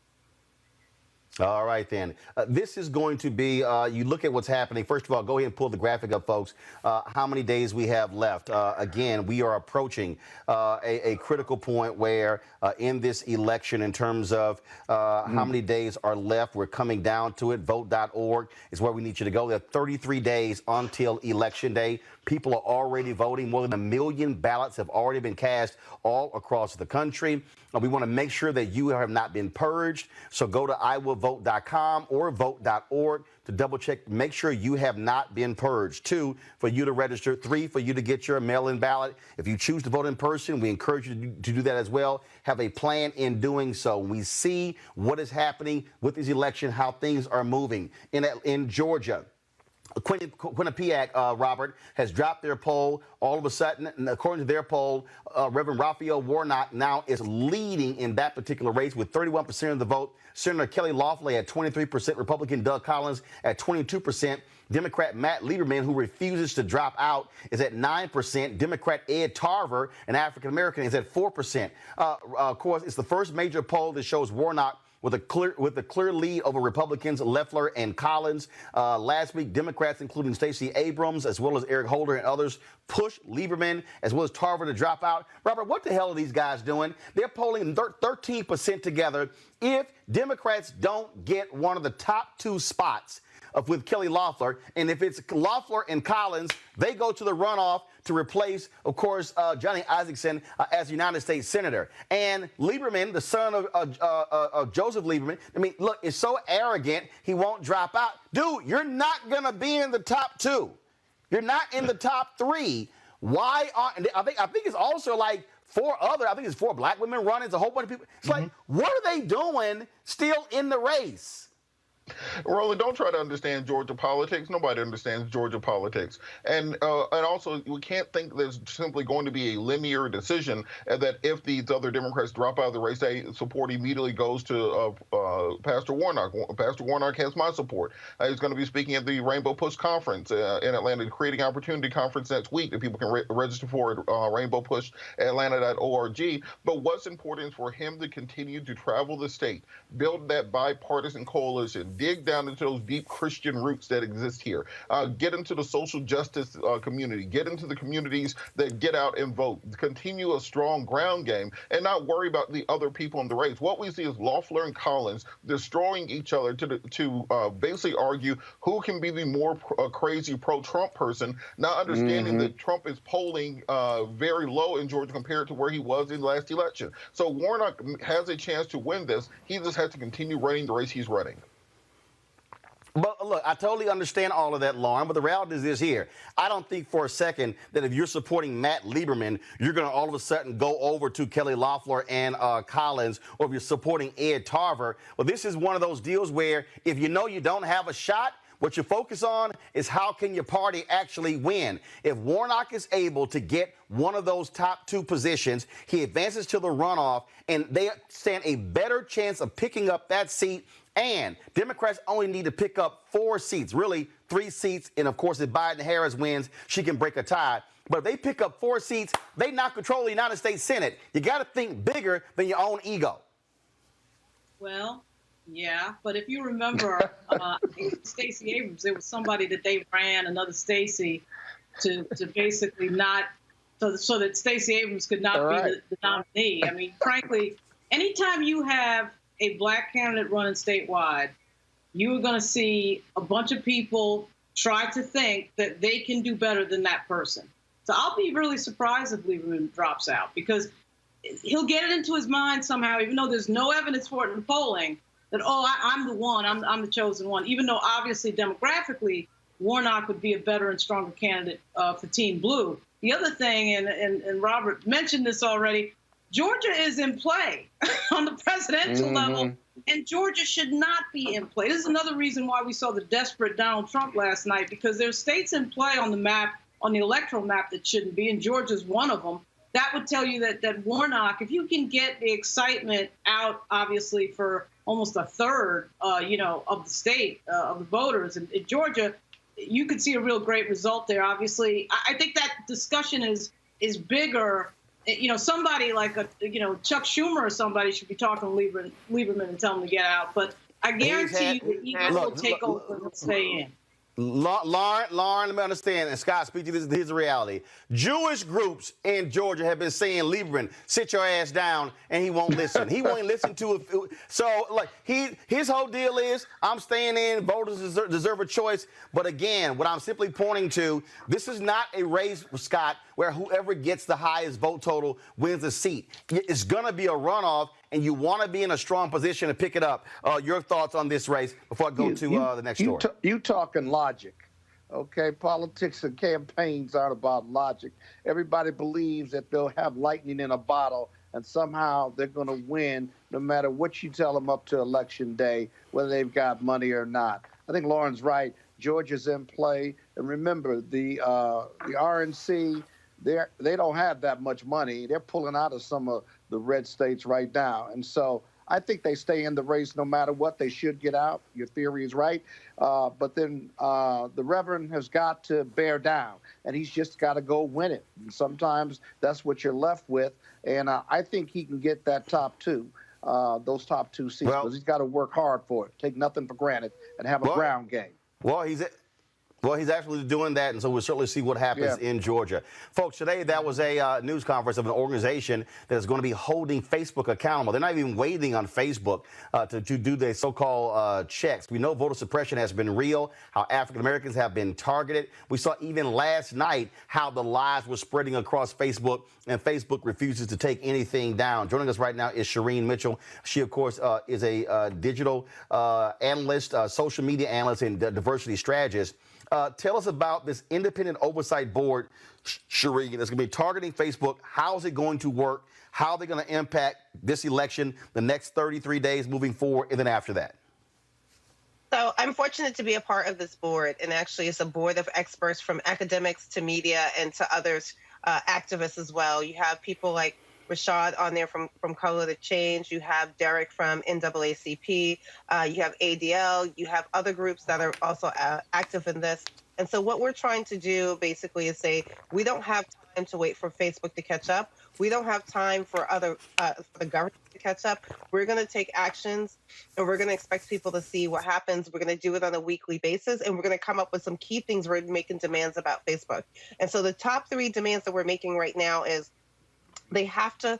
All right, then. This is going to be, you look at what's happening. First of all, go ahead and pull the graphic up, folks. How many days we have left. Again, we are approaching a critical point where in this election, in terms of how many days are left, we're coming down to it. Vote.org is where we need you to go. There are 33 days until Election Day. People are already voting. More than 1 million ballots have already been cast all across the country. We want to make sure that you have not been purged. So go to iwillvote.com or vote.org to double check. Make sure you have not been purged. 2, for you to register. 3, for you to get your mail-in ballot. If you choose to vote in person, we encourage you to do that as well. Have a plan in doing so. We see what is happening with this election, how things are moving. In Georgia, Quinnipiac, Robert, has dropped their poll all of a sudden. And according to their poll, Reverend Raphael Warnock now is leading in that particular race with 31% of the vote. Senator Kelly Loeffler at 23%, Republican Doug Collins at 22%. Democrat Matt Lieberman, who refuses to drop out, is at 9%. Democrat Ed Tarver, an African-American, is at 4%. Of course, it's the first major poll that shows Warnock with a clear lead over Republicans Loeffler and Collins. Last week, Democrats, including Stacey Abrams, as well as Eric Holder and others, pushed Lieberman as well as Tarver to drop out. Robert, what the hell are these guys doing? They're polling 13% together. If Democrats don't get one of the top 2 spots with Kelly Loeffler, and if it's Loeffler and Collins, they go to the runoff to replace, of course, Johnny Isakson as United States Senator. And Lieberman, the son of Joseph Lieberman, I mean, look, is so arrogant, he won't drop out. Dude, you're not going to be in the top 2. You're not in the top 3. Why aren't, I think it's also like 4 other, I think it's 4 black women running, it's a whole bunch of people. It's like, what are they doing still in the race? Roland, don't try to understand Georgia politics. Nobody understands Georgia politics. And also, we can't think there's simply going to be a linear decision that if these other Democrats drop out of the race, support immediately goes to Pastor Warnock. Pastor Warnock has my support. He's going to be speaking at the Rainbow Push Conference in Atlanta, Creating Opportunity Conference next week that people can register for at rainbowpushatlanta.org. But what's important is for him to continue to travel the state, build that bipartisan coalition, dig down into those deep Christian roots that exist here. Get into the social justice community. Get into the communities that get out and vote. Continue a strong ground game and not worry about the other people in the race. What we see is Loeffler and Collins destroying each other to basically argue who can be the more crazy pro-Trump person, not understanding that Trump is polling very low in Georgia compared to where he was in the last election. So Warnock has a chance to win this. He just has to continue running the race he's running. But look, I totally understand all of that, Lauren, but the reality is this here. I don't think for a second that if you're supporting Matt Lieberman, you're going to all of a sudden go over to Kelly Loeffler and Collins, or if you're supporting Ed Tarver. Well, this is one of those deals where if you know you don't have a shot, what you focus on is how can your party actually win. If Warnock is able to get one of those top two positions, he advances to the runoff, and they stand a better chance of picking up that seat. And Democrats only need to pick up 4 seats, really 3 seats. And, of course, if Biden-Harris wins, she can break a tie. But if they pick up 4 seats, they not control the United States Senate. You got to think bigger than your own ego. Well, yeah, but if you remember, Stacey Abrams, there was somebody that they ran, another Stacey, to basically not, so that Stacey Abrams could not be the nominee. I mean, frankly, anytime you have a black candidate running statewide, you are going to see a bunch of people try to think that they can do better than that person. So I'll be really surprised if Lieberman drops out, because he'll get it into his mind somehow, even though there's no evidence for it in the polling, that, I'm the one, I'm the chosen one, even though obviously demographically Warnock would be a better and stronger candidate for Team Blue. The other thing, and Robert mentioned this already, Georgia is in play on the presidential level, and Georgia should not be in play. This is another reason why we saw the desperate Donald Trump last night, because there's states in play on the map, on the electoral map, that shouldn't be, and Georgia's one of them. That would tell you that Warnock, if you can get the excitement out, obviously, for almost a third, of the state, of the voters in Georgia, you could see a real great result there. Obviously, I think that discussion is bigger. Somebody like Chuck Schumer or somebody should be talking to Lieberman and tell him to get out. But I guarantee you that he will take over and stay in. Lauren, let me understand, and Scott, speak to this. Here's the reality. Jewish groups in Georgia have been saying, Lieberman, sit your ass down, and he won't listen. He won't listen to it. So, like, his whole deal is, I'm staying in, voters deserve a choice. But again, what I'm simply pointing to, this is not a race, Scott, where whoever gets the highest vote total wins the seat. It's going to be a runoff, and you want to be in a strong position to pick it up. Your thoughts on this race before I go to the next story. You talking logic, okay? Politics and campaigns aren't about logic. Everybody believes that they'll have lightning in a bottle, and somehow they're going to win no matter what you tell them up to Election Day, whether they've got money or not. I think Lauren's right. Georgia's in play. And remember, the RNC, they don't have that much money. They're pulling out of some of the red states right now. And so I think they stay in the race no matter what. They should get out. Your theory is right. But then the Reverend has got to bear down, and he's just got to go win it. And sometimes that's what you're left with. And I think he can get that top two, those top 2 seats. Well, he's got to work hard for it, take nothing for granted, and have a ground game. Well, he's actually doing that, and so we'll certainly see what happens in Georgia. Folks, today that was a news conference of an organization that is going to be holding Facebook accountable. They're not even waiting on Facebook to do their so-called checks. We know voter suppression has been real, how African Americans have been targeted. We saw even last night how the lies were spreading across Facebook, and Facebook refuses to take anything down. Joining us right now is Shireen Mitchell. She, of course, is a digital analyst, social media analyst, and diversity strategist. Tell us about this independent oversight board, Shireen, that's going to be targeting Facebook. How is it going to work? How are they going to impact this election, the next 33 days moving forward, and then after that? So I'm fortunate to be a part of this board, and actually it's a board of experts from academics to media and to others, activists as well. You have people like Rashad on there from Color to Change. You have Derek from NAACP. You have ADL. You have other groups that are also active in this. And so what we're trying to do basically is say, we don't have time to wait for Facebook to catch up. We don't have time for the government to catch up. We're going to take actions, and we're going to expect people to see what happens. We're going to do it on a weekly basis, and we're going to come up with some key things we're making demands about Facebook. And so the top 3 demands that we're making right now is they have to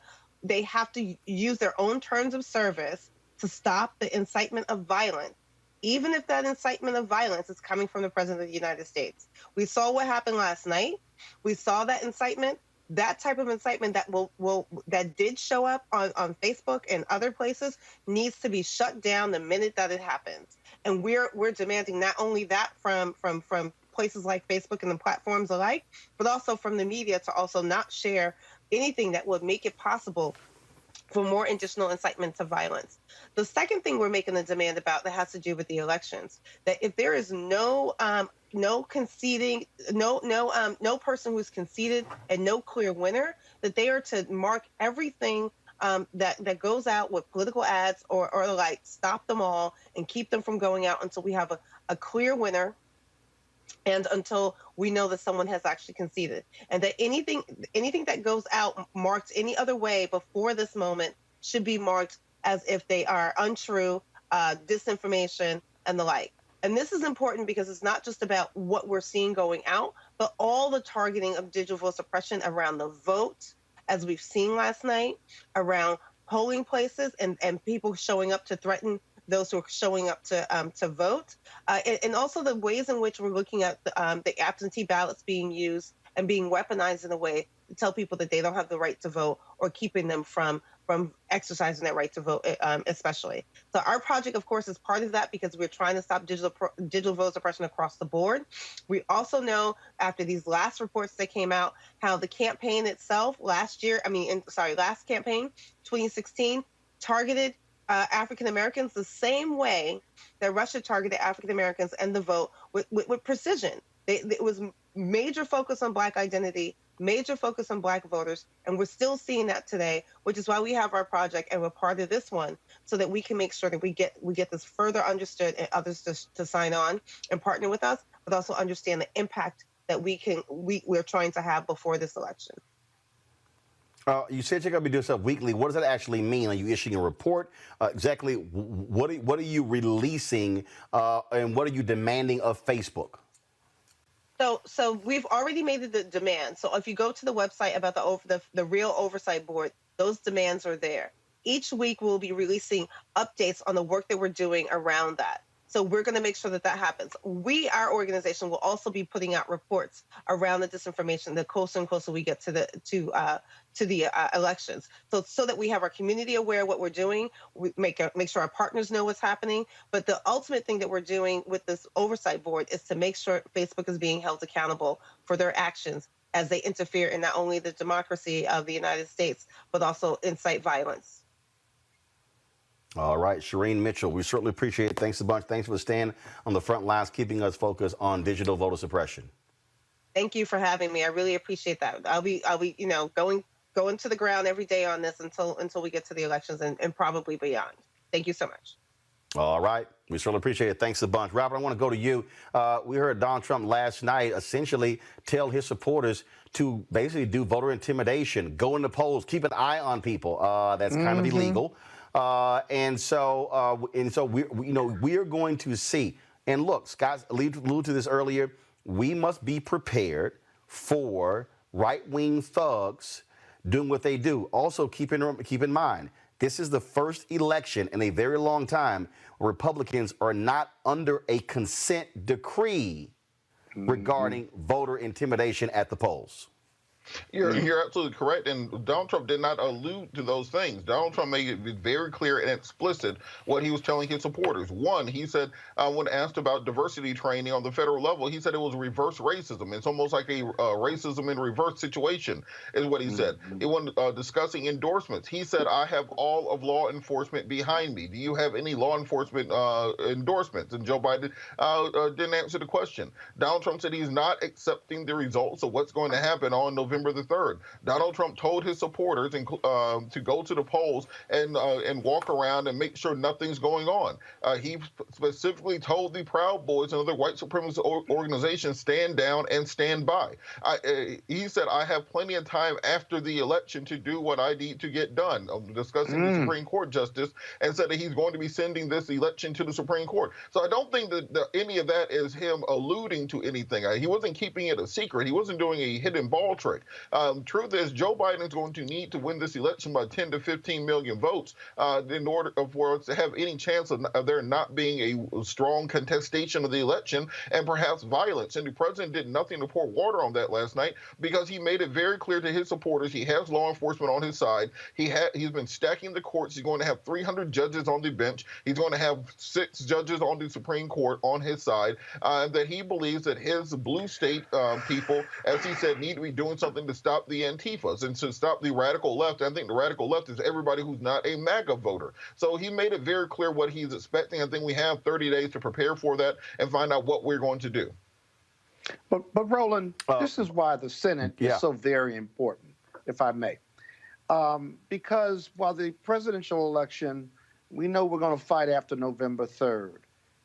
use their own terms of service to stop the incitement of violence, even if that incitement of violence is coming from the President of the United States. We saw what happened last night. We saw that incitement. That type of incitement that did show up on Facebook and other places needs to be shut down the minute that it happens. And we're demanding not only that from places like Facebook and the platforms alike, but also from the media to also not share anything that would make it possible for more additional incitement to violence. The second thing we're making a demand about that has to do with the elections, that if there is no conceding, no person who's conceded and no clear winner, that they are to mark everything that goes out with political ads or the like, stop them all and keep them from going out until we have a clear winner and until we know that someone has actually conceded. And that anything that goes out marked any other way before this moment should be marked as if they are untrue, disinformation, and the like. And this is important because it's not just about what we're seeing going out, but all the targeting of digital vote suppression around the vote, as we've seen last night, around polling places and people showing up to threaten those who are showing up to vote, and also the ways in which we're looking at the absentee ballots being used and being weaponized in a way to tell people that they don't have the right to vote or keeping them from exercising that right to vote, especially. So our project, of course, is part of that because we're trying to stop digital vote suppression across the board. We also know after these last reports that came out how the campaign itself last campaign, 2016, targeted African Americans the same way that Russia targeted African Americans and the vote with precision. It was major focus on Black identity, major focus on Black voters, and we're still seeing that today, which is why we have our project and we're part of this one, so that we can make sure that we get this further understood and others to sign on and partner with us, but also understand the impact that we're trying to have before this election. You said you're going to be doing stuff weekly. What does that actually mean? Are you issuing a report? Exactly what are you releasing and what are you demanding of Facebook? So we've already made the demand. So if you go to the website about the real oversight board, those demands are there. Each week we'll be releasing updates on the work that we're doing around that. So we're going to make sure that happens. Our organization, will also be putting out reports around the disinformation the closer and closer we get to the elections. So that we have our community aware of what we're doing, we make sure our partners know what's happening. But the ultimate thing that we're doing with this oversight board is to make sure Facebook is being held accountable for their actions as they interfere in not only the democracy of the United States, but also incite violence. All right, Shireen Mitchell, we certainly appreciate it. Thanks a bunch. Thanks for staying on the front lines, keeping us focused on digital voter suppression. Thank you for having me. I really appreciate that. I'll be going to the ground every day on this until we get to the elections and probably beyond. Thank you so much. All right. We certainly appreciate it. Thanks a bunch. Robert, I want to go to you. We heard Donald Trump last night essentially tell his supporters to basically do voter intimidation, go in the polls, keep an eye on people. That's kind of illegal. And so we are going to see. And look, Scott alluded to this earlier. We must be prepared for right-wing thugs doing what they do. Also, keep in mind, this is the first election in a very long time where Republicans are not under a consent decree regarding voter intimidation at the polls. You're absolutely correct. And Donald Trump did not allude to those things. Donald Trump made it very clear and explicit what he was telling his supporters. One, he said, when asked about diversity training on the federal level, he said it was reverse racism. It's almost like a racism in reverse situation, is what he said. When discussing endorsements, he said, I have all of law enforcement behind me. Do you have any law enforcement endorsements? And Joe Biden didn't answer the question. Donald Trump said he's not accepting the results of what's going to happen on November November the 3rd. Donald Trump told his supporters to go to the polls and walk around and make sure nothing's going on. He specifically told the Proud Boys and other white supremacist organizations, stand down and stand by. He said, I have plenty of time after the election to do what I need to get done, discussing the Supreme Court justice, and said that he's going to be sending this election to the Supreme Court. So I don't think that any of that is him alluding to anything. He wasn't keeping it a secret. He wasn't doing a hidden ball trick. Truth is, Joe Biden is going to need to win this election by 10 to 15 million votes in order for us to have any chance of there not being a strong contestation of the election and perhaps violence. And the president did nothing to pour water on that last night because he made it very clear to his supporters he has law enforcement on his side. He's been stacking the courts. He's going to have 300 judges on the bench. He's going to have 6 judges on the Supreme Court on his side. That he believes that his blue state people, as he said, need to be doing something to stop the Antifas and to stop the radical left. I think the radical left is everybody who's not a MAGA voter. So he made it very clear what he's expecting. I think we have 30 days to prepare for that and find out what we're going to do. But Roland, this is why the Senate is so very important, if I may. Because while the presidential election, we know we're going to fight after November 3rd.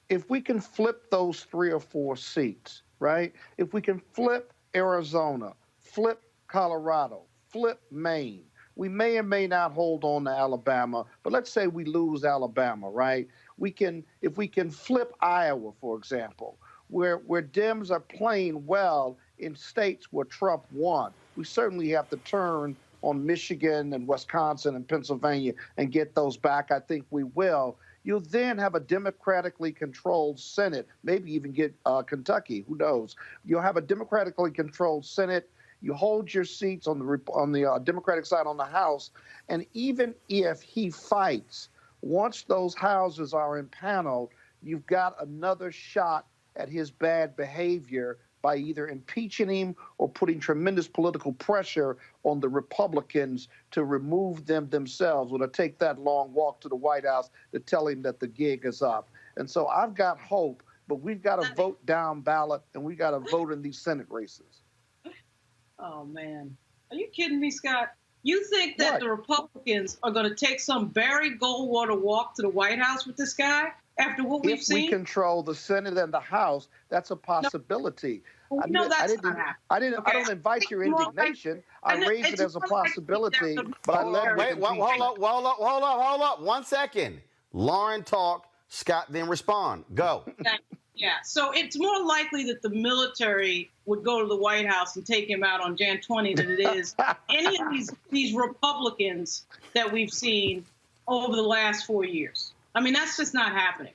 If we can flip those 3 or 4 seats, right? If we can flip Arizona, flip Colorado, flip Maine, we may or may not hold on to Alabama, but let's say we lose Alabama, right? If we can flip Iowa, for example, where Dems are playing well in states where Trump won, we certainly have to turn on Michigan and Wisconsin and Pennsylvania and get those back. I think we will. You'll then have a democratically controlled Senate, maybe even get Kentucky, who knows. You'll have a democratically controlled Senate. You hold your seats on the Democratic side on the House, and even if he fights, once those houses are impaneled, you've got another shot at his bad behavior by either impeaching him or putting tremendous political pressure on the Republicans to remove them themselves or to take that long walk to the White House to tell him that the gig is up. And so I've got hope, but we've got to vote down ballot and we've got to vote in these Senate races. Oh, man. Are you kidding me, Scott? You think that the Republicans are going to take some Barry Goldwater walk to the White House with this guy? After what we've seen? If we control the Senate and the House, that's a possibility. No, that's not happening. I don't invite your indignation. I raise it as a possibility, but I let hold up. 1 second. Lauren talk, Scott then respond. Go. Yeah, so it's more likely that the military would go to the White House and take him out on Jan 20 than it is any of these Republicans that we've seen over the last 4 years. I mean, that's just not happening.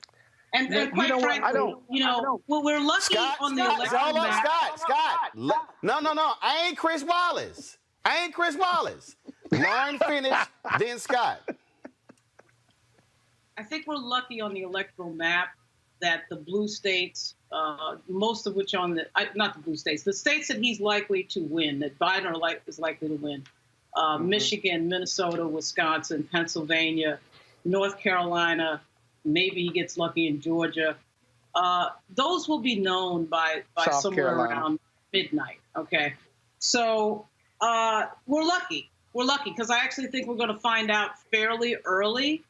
And quite frankly, we're lucky on the election. Hold up, Scott. No. I ain't Chris Wallace. Lauren finished, then Scott. I think we're lucky on the electoral map that the blue states, most of which not the blue states, the states that he's likely to win, that Biden is likely to win, Michigan, Minnesota, Wisconsin, Pennsylvania, North Carolina, maybe he gets lucky in Georgia. Those will be known by somewhere around midnight, okay? So we're lucky. We're lucky because I actually think we're going to find out fairly early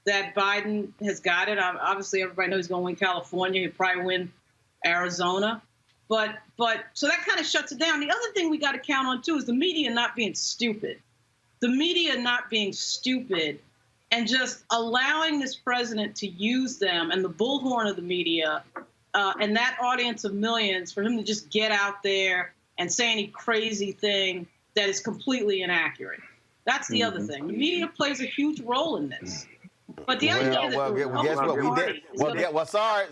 that Biden has got it. Obviously, everybody knows he's going to win California. He'll probably win Arizona. But so that kind of shuts it down. The other thing we got to count on, too, is the media not being stupid. The media not being stupid and just allowing this president to use them and the bullhorn of the media and that audience of millions for him to just get out there and say any crazy thing that is completely inaccurate. That's the other thing. The media plays a huge role in this. But the idea guess what we did?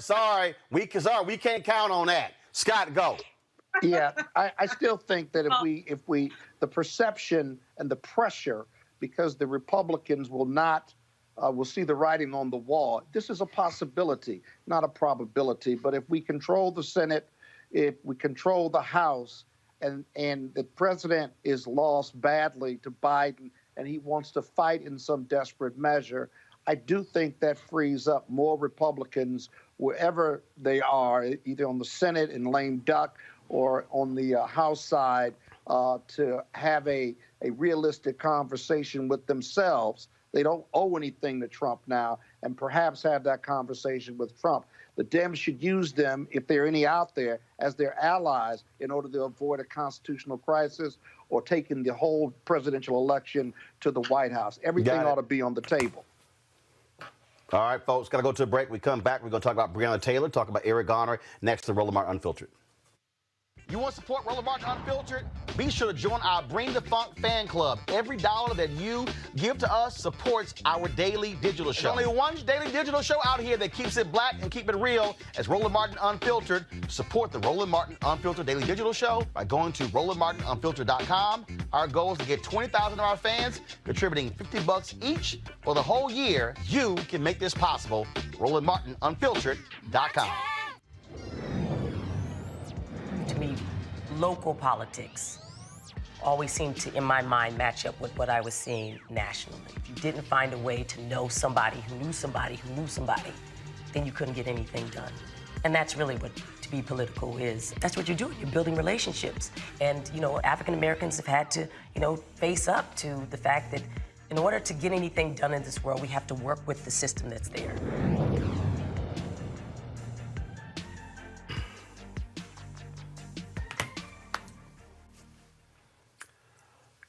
Sorry, we can't count on that. Scott, go. Yeah, I still think that if we the perception and the pressure, because the Republicans will see the writing on the wall. This is a possibility, not a probability. But if we control the Senate, if we control the House, and the president is lost badly to Biden, and he wants to fight in some desperate measure, I do think that frees up more Republicans wherever they are, either on the Senate in lame duck or on the House side, to have a realistic conversation with themselves. They don't owe anything to Trump now, and perhaps have that conversation with Trump. The Dems should use them, if there are any out there, as their allies in order to avoid a constitutional crisis or taking the whole presidential election to the White House. Everything ought to be on the table. All right, folks, got to go to a break. We come back, we're going to talk about Breonna Taylor, talk about Eric Garner, next to Roland Martin Unfiltered. You want to support Roland Martin Unfiltered? Be sure to join our Bring the Funk fan club. Every dollar that you give to us supports our daily digital show. There's only one daily digital show out here that keeps it black and keep it real as Roland Martin Unfiltered. Support the Roland Martin Unfiltered daily digital show by going to RolandMartinUnfiltered.com. Our goal is to get 20,000 of our fans contributing $50 each for the whole year. You can make this possible. RolandMartinUnfiltered.com. To me, local politics always seemed to, in my mind, match up with what I was seeing nationally. If you didn't find a way to know somebody who knew somebody who knew somebody, then you couldn't get anything done. And that's really what to be political is. That's what you're doing. You're building relationships. And, you know, African Americans have had to, you know, face up to the fact that in order to get anything done in this world, we have to work with the system that's there.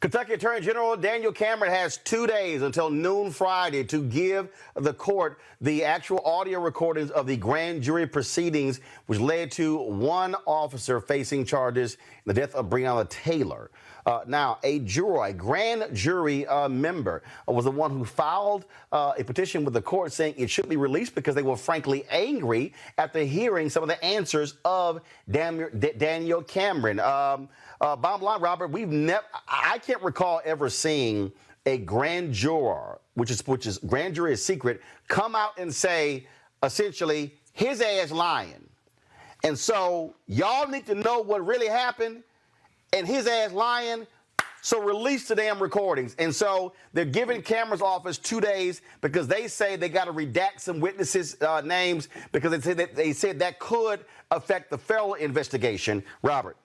Kentucky Attorney General Daniel Cameron has 2 days until noon Friday to give the court the actual audio recordings of the grand jury proceedings, which led to one officer facing charges in the death of Breonna Taylor. Now, a grand jury member was the one who filed a petition with the court saying it should be released because they were frankly angry after hearing some of the answers of Daniel Cameron. Bottom line, Robert, I can't recall ever seeing a grand juror, which is grand jury is secret, come out and say, essentially, his ass lying. And so y'all need to know what really happened, and his ass lying, so release the damn recordings. And so they're giving Cameron's office 2 days because they say they got to redact some witnesses' names because they said that could affect the federal investigation. Robert.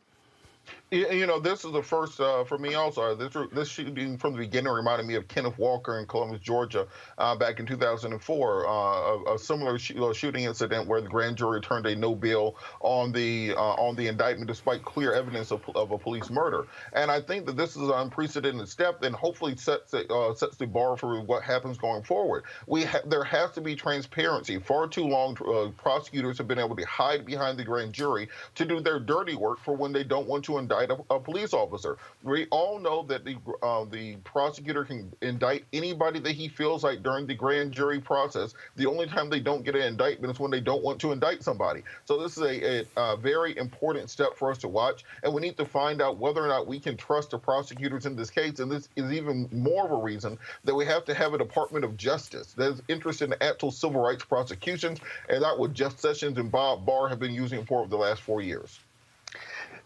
You know, this is the first for me also. This shooting from the beginning reminded me of Kenneth Walker in Columbus, Georgia, back in 2004. A similar shooting incident where the grand jury turned a no bill on the indictment despite clear evidence of a police murder. And I think that this is an unprecedented step and hopefully sets the bar for what happens going forward. There has to be transparency. Far too long, prosecutors have been able to hide behind the grand jury to do their dirty work for when they don't want to indict a police officer. We all know that the prosecutor can indict anybody that he feels like during the grand jury process. The only time they don't get an indictment is when they don't want to indict somebody. So this is a very important step for us to watch, and we need to find out whether or not we can trust the prosecutors in this case. And this is even more of a reason that we have to have a Department of Justice that is interested in actual civil rights prosecutions, and that's what Jeff Sessions and Bob Barr have been using for over the last 4 years.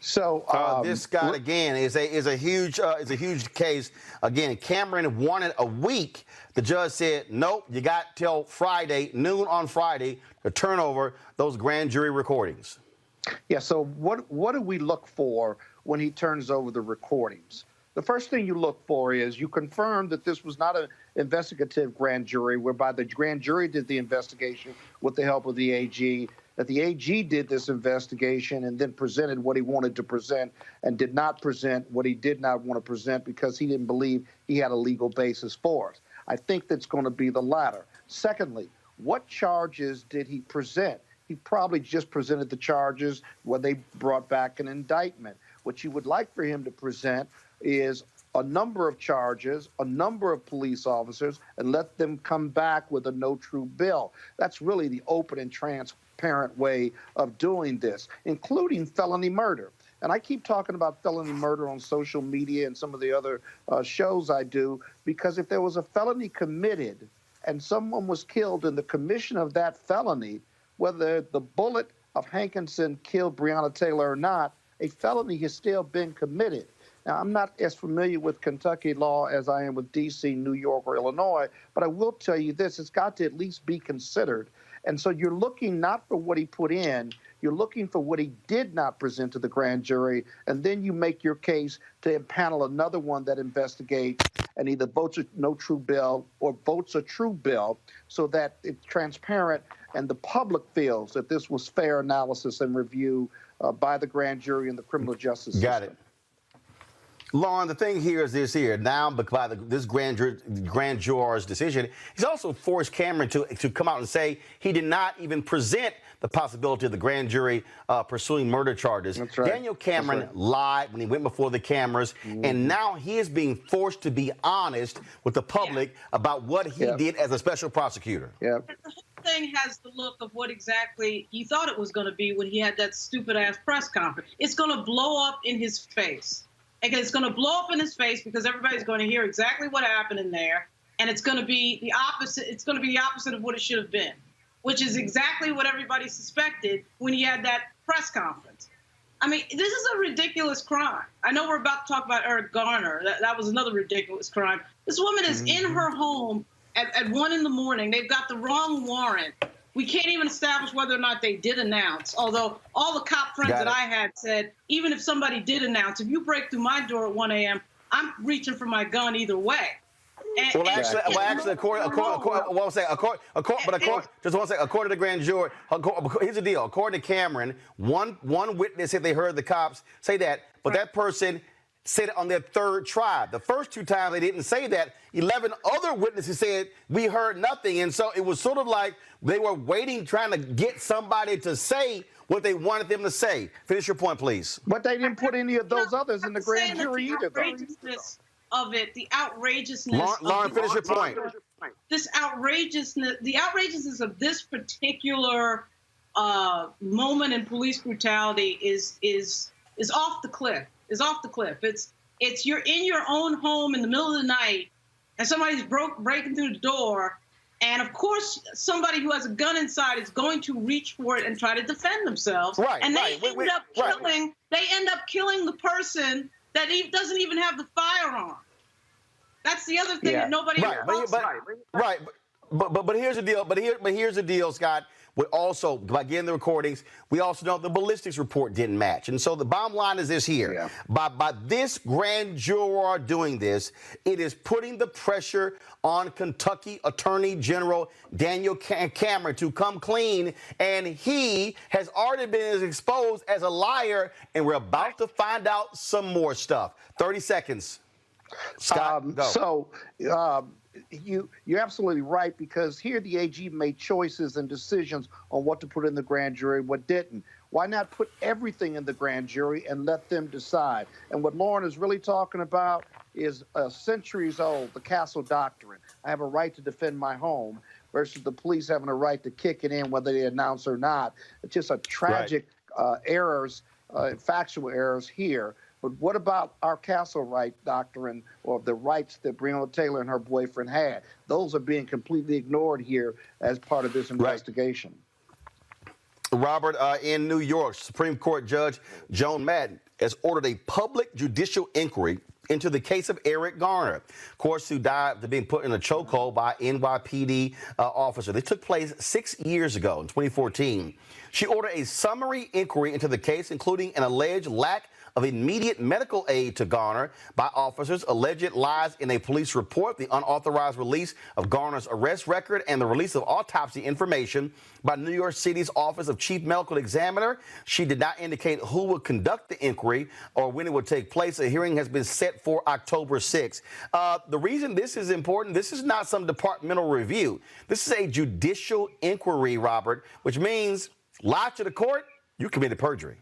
So this guy again is a huge case. Again, Cameron wanted a week. The judge said, nope, you got till Friday, noon on Friday, to turn over those grand jury recordings. Yeah. So what do we look for when he turns over the recordings? The first thing you look for is you confirm that this was not an investigative grand jury, whereby the grand jury did the investigation with the help of the AG. That the AG did this investigation and then presented what he wanted to present and did not present what he did not want to present because he didn't believe he had a legal basis for it. I think that's going to be the latter. Secondly, what charges did he present? He probably just presented the charges when they brought back an indictment. What you would like for him to present is a number of charges, a number of police officers, and let them come back with a no true bill. That's really the open and transparent way of doing this, including felony murder. And I keep talking about felony murder on social media and some of the other shows I do, because if there was a felony committed and someone was killed in the commission of that felony, whether the bullet of Hankinson killed Breonna Taylor or not, a felony has still been committed. Now, I'm not as familiar with Kentucky law as I am with D.C., New York, or Illinois, but I will tell you this, it's got to at least be considered. And so you're looking not for what he put in, you're looking for what he did not present to the grand jury, and then you make your case to impanel another one that investigates and either votes a no true bill or votes a true bill so that it's transparent and the public feels that this was fair analysis and review by the grand jury and the criminal justice system. Got it. Lauren, the thing here is this here. Now, by this grand juror's decision, he's also forced Cameron to come out and say he did not even present the possibility of the grand jury pursuing murder charges. That's right. Daniel Cameron lied when he went before the cameras, and now he is being forced to be honest with the public about what he did as a special prosecutor. Yeah. The whole thing has the look of what exactly he thought it was going to be when he had that stupid-ass press conference. It's going to blow up in his face. And it's going to blow up in his face because everybody's going to hear exactly what happened in there, and it's going to be the opposite. It's going to be the opposite of what it should have been, which is exactly what everybody suspected when he had that press conference. I mean, this is a ridiculous crime. I know we're about to talk about Eric Garner. That was another ridiculous crime. This woman is in her home at 1 in the morning. They've got the wrong warrant. We can't even establish whether or not they did announce, although all the cop friends that I had said, even if somebody did announce, if you break through my door at 1 a.m., I'm reaching for my gun either way. According to the grand jury, here's the deal. According to Cameron, one witness said they heard the cops say that, but that person said it on their third try. The first 2 times they didn't say that. 11 other witnesses said we heard nothing, and so it was sort of like they were waiting, trying to get somebody to say what they wanted them to say. Finish your point, please. But they didn't put any of those others in the grand jury either. The outrageousness. Lauren, finish your point. This outrageousness, the outrageousness of this particular moment in police brutality is off the cliff. Is off the cliff. It's you're in your own home in the middle of the night, and somebody's breaking through the door, and of course somebody who has a gun inside is going to reach for it and try to defend themselves. Right. And they end up killing the person that doesn't even have the firearm. That's the other thing that nobody talks about. Right. But here's the deal. But here's the deal, Scott. We also, by getting the recordings, we also know the ballistics report didn't match. And so the bottom line is this here. Yeah. By this grand juror doing this, it is putting the pressure on Kentucky Attorney General Daniel Cameron to come clean. And he has already been exposed as a liar. And we're about to find out some more stuff. 30 seconds. Scott, go. You're absolutely right, because here the AG made choices and decisions on what to put in the grand jury, what didn't. Why not put everything in the grand jury and let them decide? And what Lauren is really talking about is centuries old, the Castle Doctrine. I have a right to defend my home versus the police having a right to kick it in whether they announce or not. It's just a tragic errors, factual errors here. But what about our castle right doctrine, or the rights that Breonna Taylor and her boyfriend had? Those are being completely ignored here as part of this investigation. Robert, in New York, Supreme Court Judge Joan Madden has ordered a public judicial inquiry into the case of Eric Garner, of course, who died after being put in a chokehold by NYPD officer. They took place 6 years ago in 2014. She ordered a summary inquiry into the case, including an alleged lack of immediate medical aid to Garner by officers, alleged lies in a police report, the unauthorized release of Garner's arrest record, and the release of autopsy information by New York City's Office of Chief Medical Examiner. She did not indicate who would conduct the inquiry or when it would take place. A hearing has been set for October 6th. The reason this is important, this is not some departmental review. This is a judicial inquiry, Robert, which means lie to the court, you committed perjury.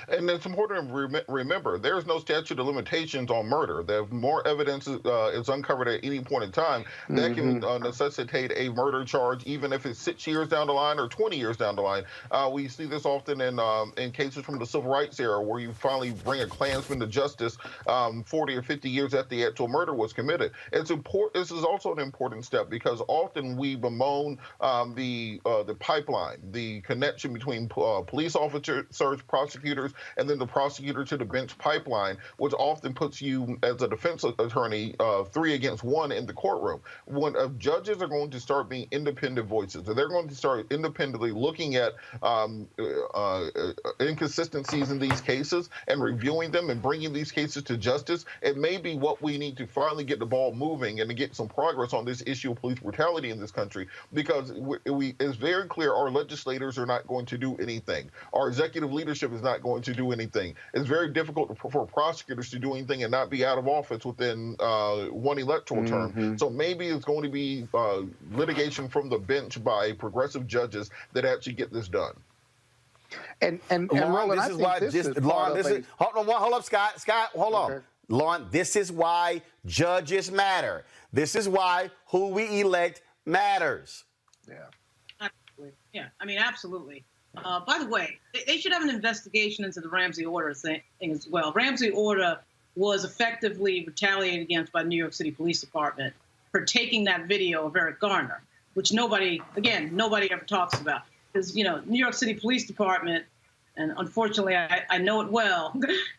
And it's important to remember, there's no statute of limitations on murder. There's more evidence is uncovered at any point in time that can necessitate a murder charge, even if it's 6 years down the line or 20 years down the line. We see this often in cases from the Civil Rights era, where you finally bring a Klansman to justice 40 or 50 years after the actual murder was committed. It's important. This is also an important step, because often we bemoan the pipeline, the connection between police officers, prosecutors, prosecutors and then the prosecutor to the bench pipeline, which often puts you as a defense attorney 3 against 1 in the courtroom. When judges are going to start being independent voices, they're going to start independently looking at inconsistencies in these cases and reviewing them and bringing these cases to justice, it may be what we need to finally get the ball moving and to get some progress on this issue of police brutality in this country, because it's very clear our legislators are not going to do anything. Our executive leadership is not going to do anything. It's very difficult for prosecutors to do anything and not be out of office within 1 electoral term. So maybe it's going to be litigation from the bench by progressive judges that actually get this done. And Lauren, Roland, this is why hold up, Scott, hold on. Lauren, this is why judges matter. This is why who we elect matters. Yeah. Absolutely. Yeah, I mean, absolutely. By the way, they should have an investigation into the Ramsey Order thing as well. Ramsey Order was effectively retaliated against by the New York City Police Department for taking that video of Eric Garner, which nobody ever talks about. Because, you know, New York City Police Department, and unfortunately I know it well,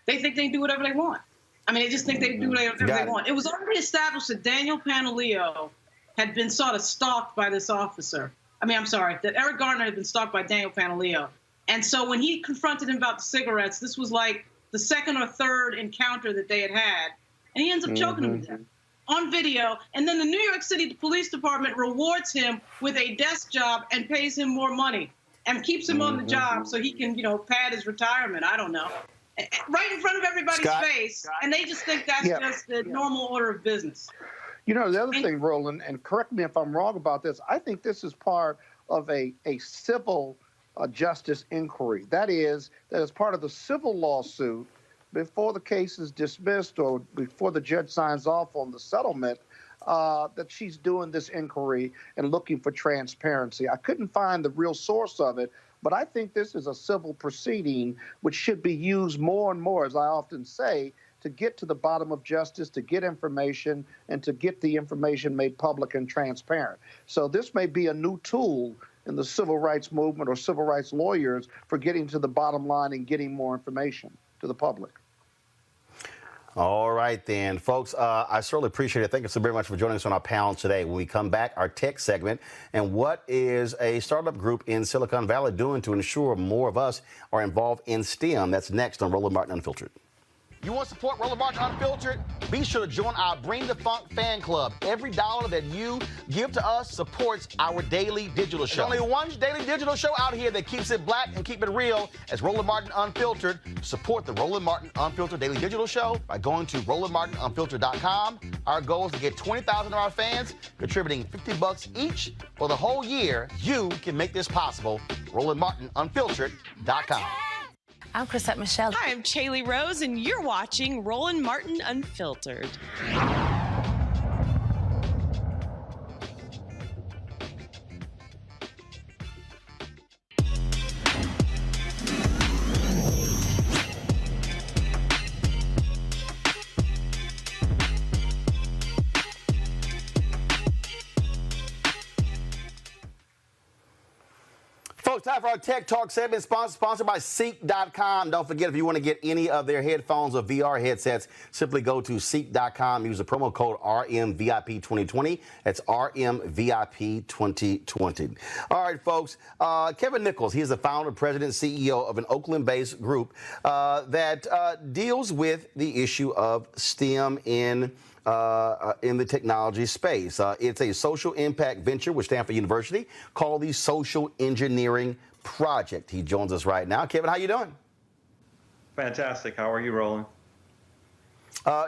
they think they can do whatever they want. I mean, they just think they can do whatever they want. It was already established that Daniel Pantaleo had been sort of stalked by this officer. I mean, I'm sorry, that Eric Garner had been stalked by Daniel Pantaleo. And so when he confronted him about the cigarettes, this was like the second or third encounter that they had had. And he ends up choking him to death on video. And then the New York City Police Department rewards him with a desk job and pays him more money and keeps him on the job so he can, you know, pad his retirement. I don't know. Right in front of everybody's face. And they just think that's just the normal order of business. You know, the other thing, Roland, and correct me if I'm wrong about this, I think this is part of a civil justice inquiry. That is, that as part of the civil lawsuit, before the case is dismissed or before the judge signs off on the settlement, that she's doing this inquiry and looking for transparency. I couldn't find the real source of it, but I think this is a civil proceeding which should be used more and more, as I often say, to get to the bottom of justice, to get information, and to get the information made public and transparent. So this may be a new tool in the civil rights movement or civil rights lawyers for getting to the bottom line and getting more information to the public. All right, then, folks, I certainly appreciate it. Thank you so very much for joining us on our panel today. When we come back, our tech segment, and what is a startup group in Silicon Valley doing to ensure more of us are involved in STEM? That's next on Roland Martin Unfiltered. You want to support Roland Martin Unfiltered? Be sure to join our Bring the Funk fan club. Every dollar that you give to us supports our daily digital show. There's only one daily digital show out here that keeps it black and keep it real as Roland Martin Unfiltered. Support the Roland Martin Unfiltered daily digital show by going to RolandMartinUnfiltered.com. Our goal is to get 20,000 of our fans contributing $50 each for the whole year. You can make this possible. RolandMartinUnfiltered.com. I'm Chrisette Michelle. Hi, I'm Chaley Rose, and you're watching Roland Martin Unfiltered. Folks, time for our Tech Talk segment, sponsored by Seek.com. Don't forget, if you want to get any of their headphones or VR headsets, simply go to Seek.com. Use the promo code RMVIP2020. That's RMVIP2020. All right, folks. Kevin Nichols, he is the founder, president, CEO of an Oakland-based group that deals with the issue of STEM in the technology space. It's a social impact venture with Stanford University called the Social Engineering Project. He joins us right now. Kevin, how you doing? Fantastic. How are you, Roland?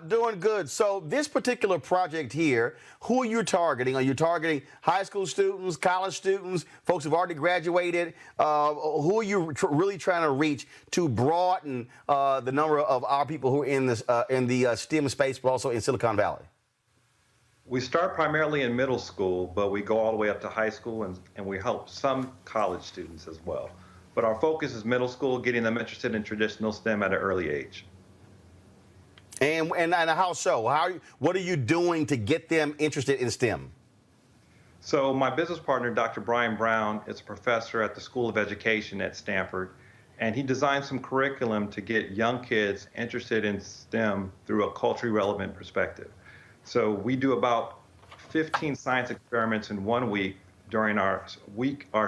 Doing good. So this particular project here, who are you targeting? Are you targeting high school students, college students, folks who've already graduated? Who are you really trying to reach to broaden the number of our people who are in the STEM space, but also in Silicon Valley? We start primarily in middle school, but we go all the way up to high school, and we help some college students as well. But our focus is middle school, getting them interested in traditional STEM at an early age. And how so? What are you doing to get them interested in STEM? So my business partner, Dr. Brian Brown, is a professor at the School of Education at Stanford, And he designed some curriculum to get young kids interested in STEM through a culturally relevant perspective. So we do about 15 science experiments in 1 week during our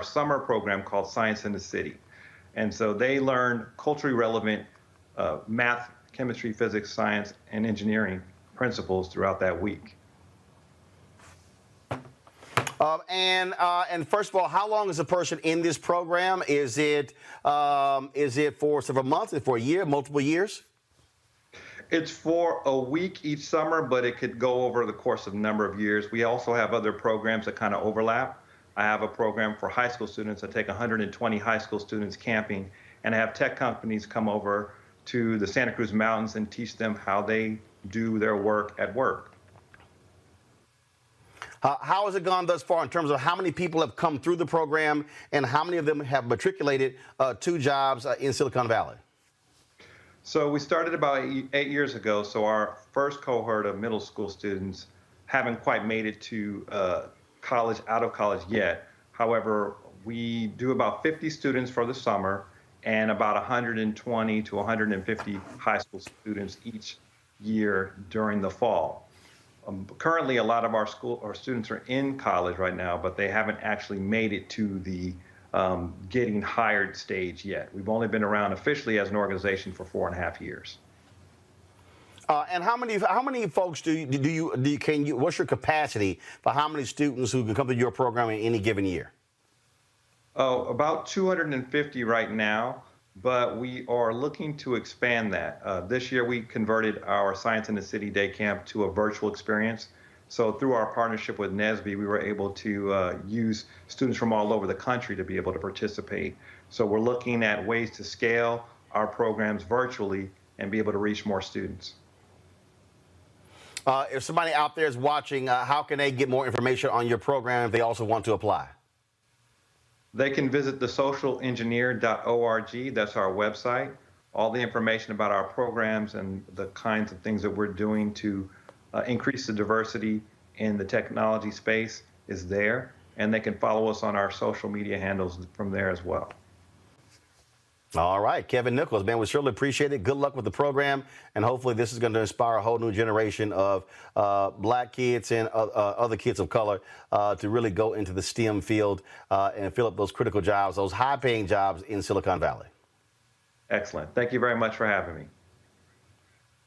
summer program called Science in the City. And so they learn culturally relevant math, chemistry, physics, science, and engineering principles throughout that week. And first of all, how long is a person in this program? Is it for several months? Is it for a year, multiple years? It's for a week each summer, but it could go over the course of a number of years. We also have other programs that kind of overlap. I have a program for high school students. I take 120 high school students camping, and I have tech companies come over to the Santa Cruz Mountains and teach them how they do their work at work. How has it gone thus far in terms of how many people have come through the program and how many of them have matriculated to jobs in Silicon Valley? So we started about 8 years ago. So our first cohort of middle school students haven't quite made it to college, out of college yet. However, we do about 50 students for the summer and about 120 to 150 high school students each year during the fall. Currently, a lot of our students are in college right now, but they haven't actually made it to the getting hired stage yet. We've only been around officially as an organization for 4.5 years. And how many folks what's your capacity for how many students who can come to your program in any given year? Oh, about 250 right now, but we are looking to expand that. This year we converted our Science in the City Day Camp to a virtual experience. So through our partnership with NSBE, we were able to use students from all over the country to be able to participate. So we're looking at ways to scale our programs virtually and be able to reach more students. If somebody out there is watching, how can they get more information on your program if they also want to apply? They can visit thesocialengineer.org. That's our website. All the information about our programs and the kinds of things that we're doing to increase the diversity in the technology space is there. And they can follow us on our social media handles from there as well. All right, Kevin Nichols, man, we surely appreciate it. Good luck with the program, and hopefully this is going to inspire a whole new generation of black kids and other kids of color to really go into the STEM field and fill up those critical jobs, those high-paying jobs in Silicon Valley. Excellent. Thank you very much for having me.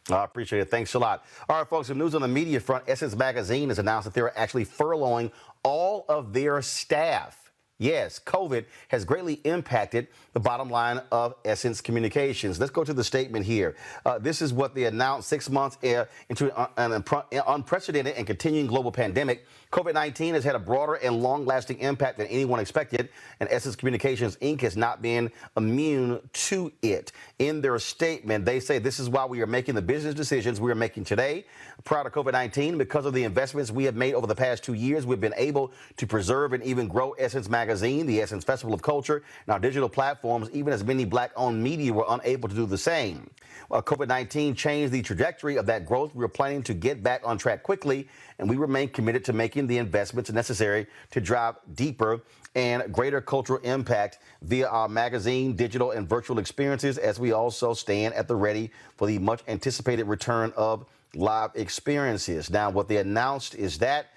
I appreciate it. Thanks a lot. All right, folks, some news on the media front. Essence Magazine has announced that they're actually furloughing all of their staff. Yes, COVID has greatly impacted the bottom line of Essence Communications. Let's go to the statement here. This is what they announced 6 months into an unprecedented and continuing global pandemic. COVID-19 has had a broader and long-lasting impact than anyone expected, and Essence Communications, Inc. has not been immune to it. In their statement, they say this is why we are making the business decisions we are making today. Prior to COVID-19, because of the investments we have made over the past 2 years, we've been able to preserve and even grow Essence Magazine, the Essence Festival of Culture, and our digital platforms, even as many black-owned media were unable to do the same. While COVID-19 changed the trajectory of that growth, we are planning to get back on track quickly, and we remain committed to making the investments necessary to drive deeper and greater cultural impact via our magazine, digital, and virtual experiences, as we also stand at the ready for the much-anticipated return of live experiences. Now, what they announced is that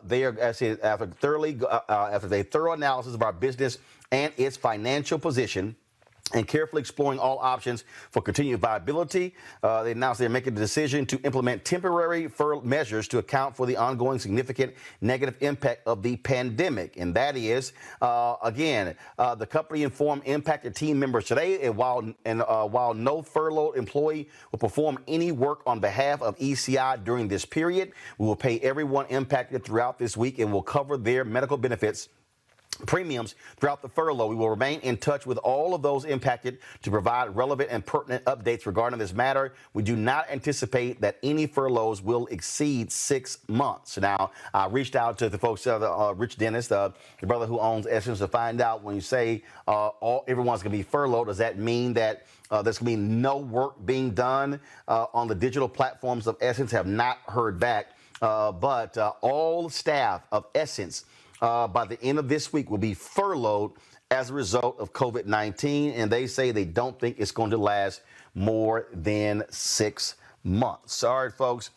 they are, after a thorough analysis of our business and its financial position, and carefully exploring all options for continued viability, they announced they're making the decision to implement temporary measures to account for the ongoing significant negative impact of the pandemic. And that is, the company informed impacted team members today, and while no furloughed employee will perform any work on behalf of ECI during this period, we will pay everyone impacted throughout this week and will cover their medical benefits premiums throughout the furlough. We will remain in touch with all of those impacted to provide relevant and pertinent updates regarding this matter. We do not anticipate that any furloughs will exceed 6 months. Now, I reached out to the folks, Rich Dennis, the brother who owns Essence, to find out when you say everyone's going to be furloughed, does that mean that there's going to be no work being done on the digital platforms of Essence? Have not heard back, but all staff of Essence by the end of this week will be furloughed as a result of COVID-19, and they say they don't think it's going to last more than 6 months. All right, folks.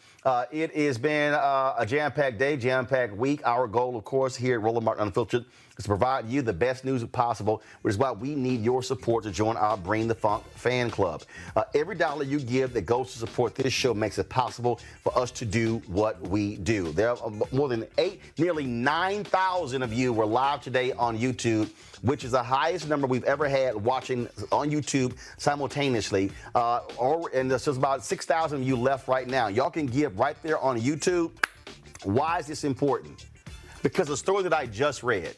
It has been a jam-packed day, jam-packed week. Our goal, of course, here at Roland Martin Unfiltered is to provide you the best news possible, which is why we need your support to join our Bring the Funk fan club. Every dollar you give that goes to support this show makes it possible for us to do what we do. There are more than nearly 9,000 of you were live today on YouTube, which is the highest number we've ever had watching on YouTube simultaneously. And there's about 6,000 of you left right now. Y'all can give right there on YouTube. Why is this important? Because the story that I just read,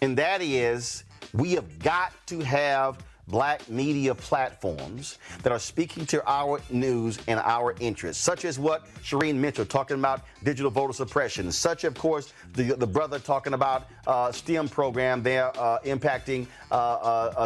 and that is we have got to have black media platforms that are speaking to our news and our interests, such as what Shireen Mitchell talking about digital voter suppression, such, of course, the brother talking about STEM program there impacting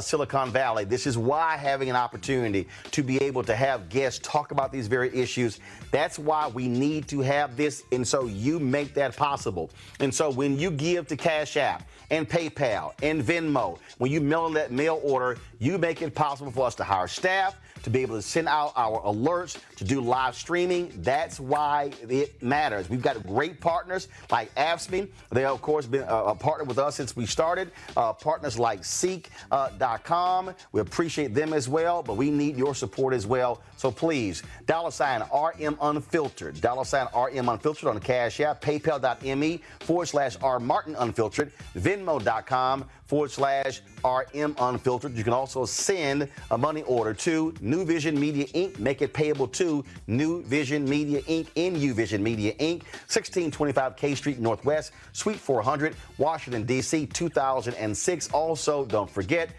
Silicon Valley. This is why having an opportunity to be able to have guests talk about these very issues, that's why we need to have this, and so you make that possible. And so when you give to Cash App and PayPal and Venmo, when you mail that mail order, you make it possible for us to hire staff, to be able to send out our alerts, to do live streaming. That's why it matters. We've got great partners like AFSCME. They, of course, been a partner with us since we started. Partners like Seek.com. We appreciate them as well, but we need your support as well. So please, $RM Unfiltered, $RM Unfiltered on the Cash App, PayPal.me/R Martin Unfiltered, Venmo.com/RM Unfiltered. You can also send a money order to New Vision Media Inc. Make it payable to New Vision Media Inc. NU Vision Media Inc. 1625 K Street Northwest, Suite 400, Washington, D.C. 2006. Also, don't forget,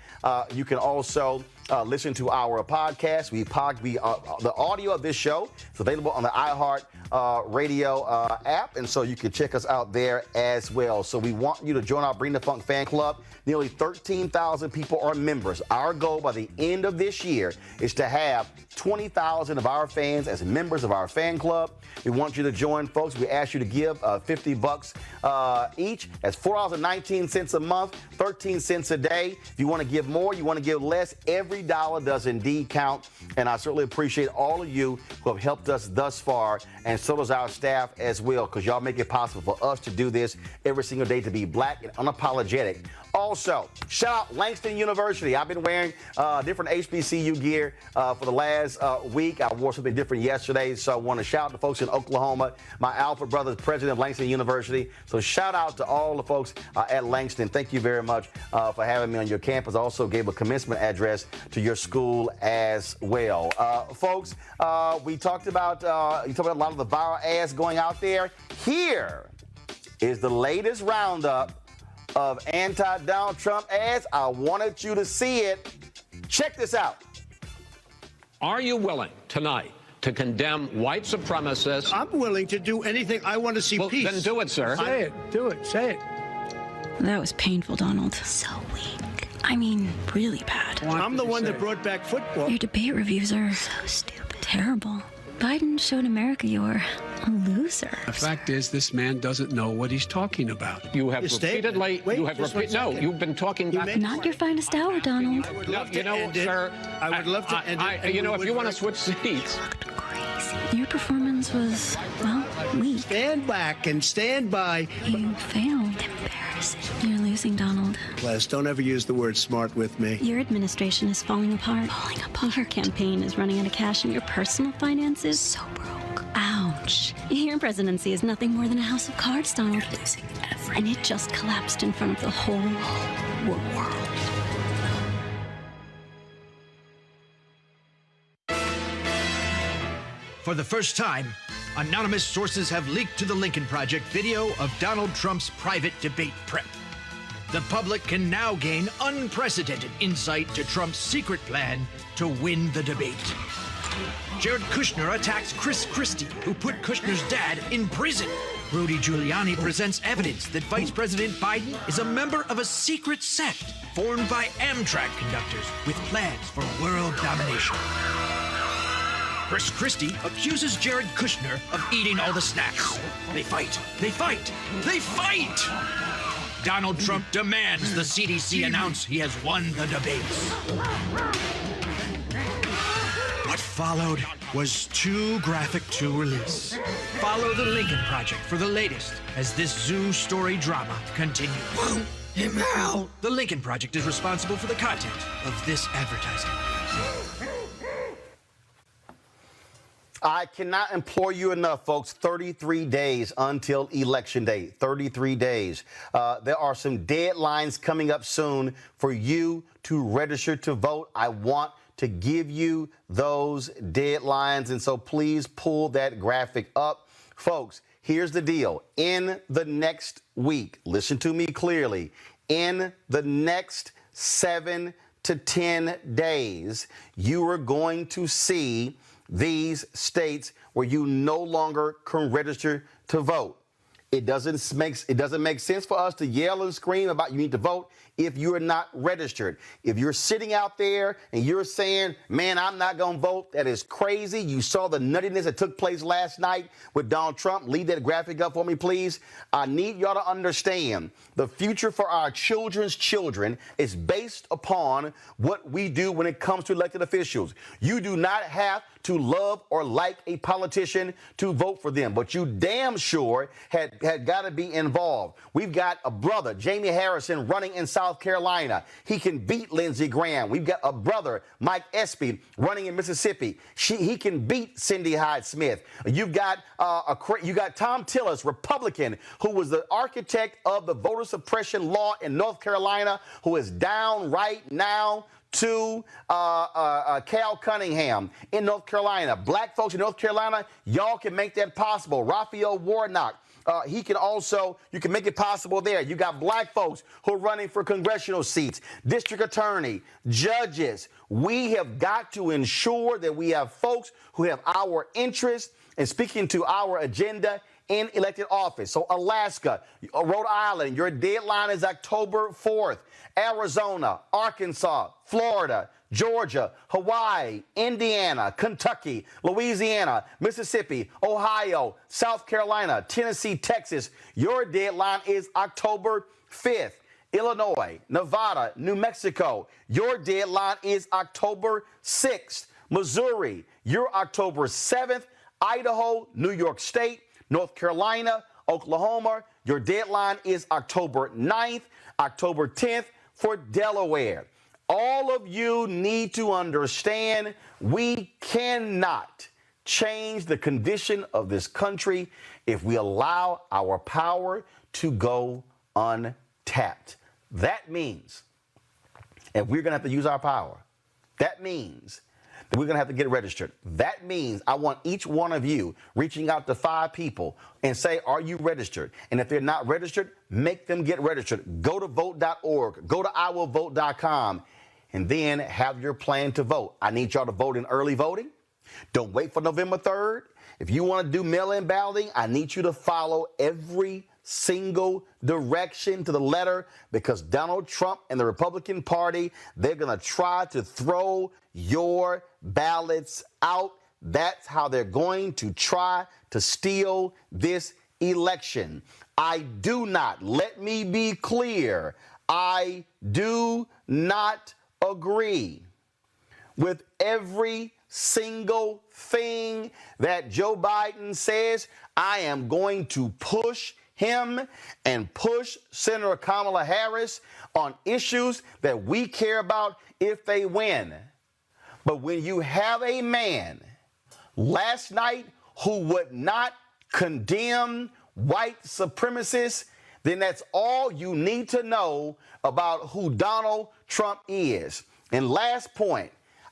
you can also listen to our podcast. The audio of this show is available on the iHeart Radio app, and so you can check us out there as well. So we want you to join our Bring the Funk fan club. Nearly 13,000 people are members. Our goal by the end of this year is to have 20,000 of our fans as members of our fan club. We want you to join, folks. We ask you to give $50 each. That's $4.19 a month, 13 cents a day. If you want to give more, you want to give less, every dollar does indeed count. And I certainly appreciate all of you who have helped us thus far, and so does our staff as well, because y'all make it possible for us to do this every single day, to be black and unapologetic. Also, shout out Langston University. I've been wearing different HBCU gear for the last week. I wore something different yesterday, so I want to shout out to folks in Oklahoma. My Alpha brother is president of Langston University, so shout out to all the folks at Langston. Thank you very much for having me on your campus. I also gave a commencement address to your school as well. Folks, we talked about a lot of the viral ads going out there. Here is the latest roundup of anti-Donald Trump ads. I wanted you to see it. Check this out. Are you willing tonight to condemn white supremacists? I'm willing to do anything. I want to see peace. Then do it, sir. Say it. Do it. Say it. That was painful, Donald. So weak. I mean, really bad. I'm the one that brought back football. Your debate reviews are so stupid. Terrible. Biden showed America you're a loser. The fact is, this man doesn't know what he's talking about. You have repeatedly. You've been talking back. Not your finest hour, Donald. I would love to end it. Sir, I would love to end it. If you want to switch seats. You looked crazy. Your performance was, well, weak. Stand back and stand by. You failed. Embarrassing. You're losing, Donald. Les, don't ever use the word smart with me. Your administration is falling apart. Falling apart. Your campaign is running out of cash, and your personal finances so broke. Ouch. Your presidency is nothing more than a house of cards, Donald. You're losing everything. And it just collapsed in front of the whole world. For the first time, anonymous sources have leaked to the Lincoln Project video of Donald Trump's private debate prep. The public can now gain unprecedented insight to Trump's secret plan to win the debate. Jared Kushner attacks Chris Christie, who put Kushner's dad in prison. Rudy Giuliani presents evidence that Vice President Biden is a member of a secret sect formed by Amtrak conductors with plans for world domination. Chris Christie accuses Jared Kushner of eating all the snacks. They fight. They fight. They fight! Donald Trump demands the CDC announce he has won the debates. What followed was too graphic to release. Follow the Lincoln Project for the latest as this zoo story drama continues. Won't him out. The Lincoln Project is responsible for the content of this advertising. I cannot implore you enough, folks. 33 days until Election Day. 33 days. There are some deadlines coming up soon for you to register to vote. I want to give you those deadlines, and so please pull that graphic up. Folks, here's the deal. In the next week, listen to me clearly, in the next 7 to 10 days, you are going to see these states where you no longer can register to vote. It doesn't make sense for us to yell and scream about you need to vote if you're not registered. If you're sitting out there and you're saying, man, I'm not going to vote, that is crazy. You saw the nuttiness that took place last night with Donald Trump. Leave that graphic up for me, please. I need y'all to understand the future for our children's children is based upon what we do when it comes to elected officials. You do not have to love or like a politician to vote for them, but you damn sure had got to be involved. We've got a brother, Jamie Harrison, running in South Carolina. He can beat Lindsey Graham. We've got a brother, Mike Espy, running in Mississippi. He can beat Cindy Hyde-Smith. You've got Tom Tillis, Republican, who was the architect of the voter suppression law in North Carolina, who is down right now to Cal Cunningham in North Carolina. Black folks in North Carolina, y'all can make that possible. Raphael Warnock, you can make it possible there. You got black folks who are running for congressional seats, district attorney, judges. We have got to ensure that we have folks who have our interests and speaking to our agenda in elected office. So Alaska, Rhode Island, your deadline is October 4th. Arizona, Arkansas, Florida, Georgia, Hawaii, Indiana, Kentucky, Louisiana, Mississippi, Ohio, South Carolina, Tennessee, Texas. Your deadline is October 5th. Illinois, Nevada, New Mexico. Your deadline is October 6th. Missouri, your October 7th. Idaho, New York State, North Carolina, Oklahoma. Your deadline is October 9th, October 10th for Delaware. All of you need to understand we cannot change the condition of this country if we allow our power to go untapped. That means if we're going to have to use our power, that means that we're going to have to get registered. That means I want each one of you reaching out to 5 people and say, are you registered? And if they're not registered, make them get registered. Go to vote.org, go to iwillvote.com, and then have your plan to vote. I need y'all to vote in early voting. Don't wait for November 3rd. If you want to do mail-in balloting, I need you to follow every single direction to the letter because Donald Trump and the Republican Party, they're going to try to throw your ballots out. That's how they're going to try to steal this election. I do not, let me be clear, I do not agree with every single thing that Joe Biden says. I am going to push him and push Senator Kamala Harris on issues that we care about if they win. But when you have a man last night who would not condemn white supremacists, then that's all you need to know about who Donald Trump is. And last point,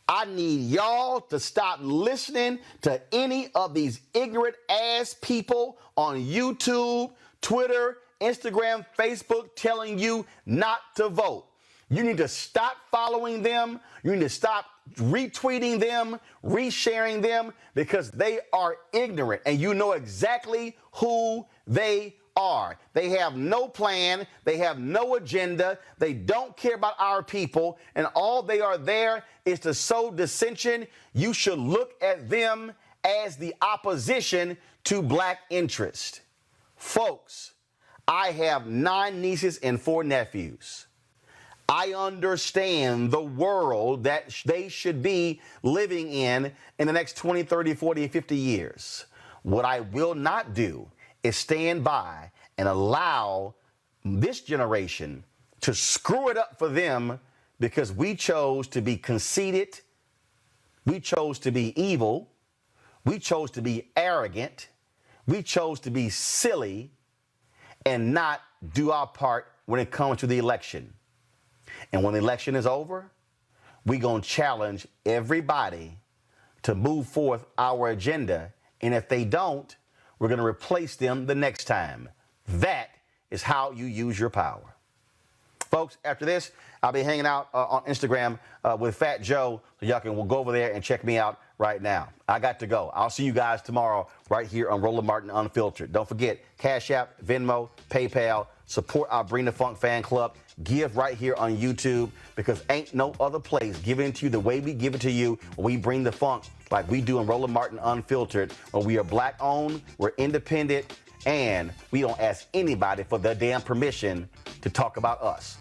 I need y'all to stop listening to any of these ignorant ass people on YouTube, Twitter, Instagram, Facebook telling you not to vote. You need to stop following them. You need to stop retweeting them, resharing them, because they are ignorant and you know exactly who they are. They have no plan. They have no agenda. They don't care about our people. And all they are there is to sow dissension. You should look at them as the opposition to black interest. Folks, I have 9 nieces and 4 nephews. I understand the world that they should be living in the next 20, 30, 40, 50 years. What I will not do is stand by and allow this generation to screw it up for them because we chose to be conceited, we chose to be evil, we chose to be arrogant, we chose to be silly and not do our part when it comes to the election. And when the election is over, we're going to challenge everybody to move forth our agenda. And if they don't, we're going to replace them the next time. That is how you use your power. Folks, after this, I'll be hanging out on Instagram with Fat Joe. So y'all can go over there and check me out right now. I got to go. I'll see you guys tomorrow right here on Roland Martin Unfiltered. Don't forget, Cash App, Venmo, PayPal. Support our Bring the Funk fan club. Give right here on YouTube because ain't no other place giving it to you the way we give it to you when we bring the funk like we do in Roland Martin Unfiltered. When we are black owned, we're independent, and we don't ask anybody for their damn permission to talk about us.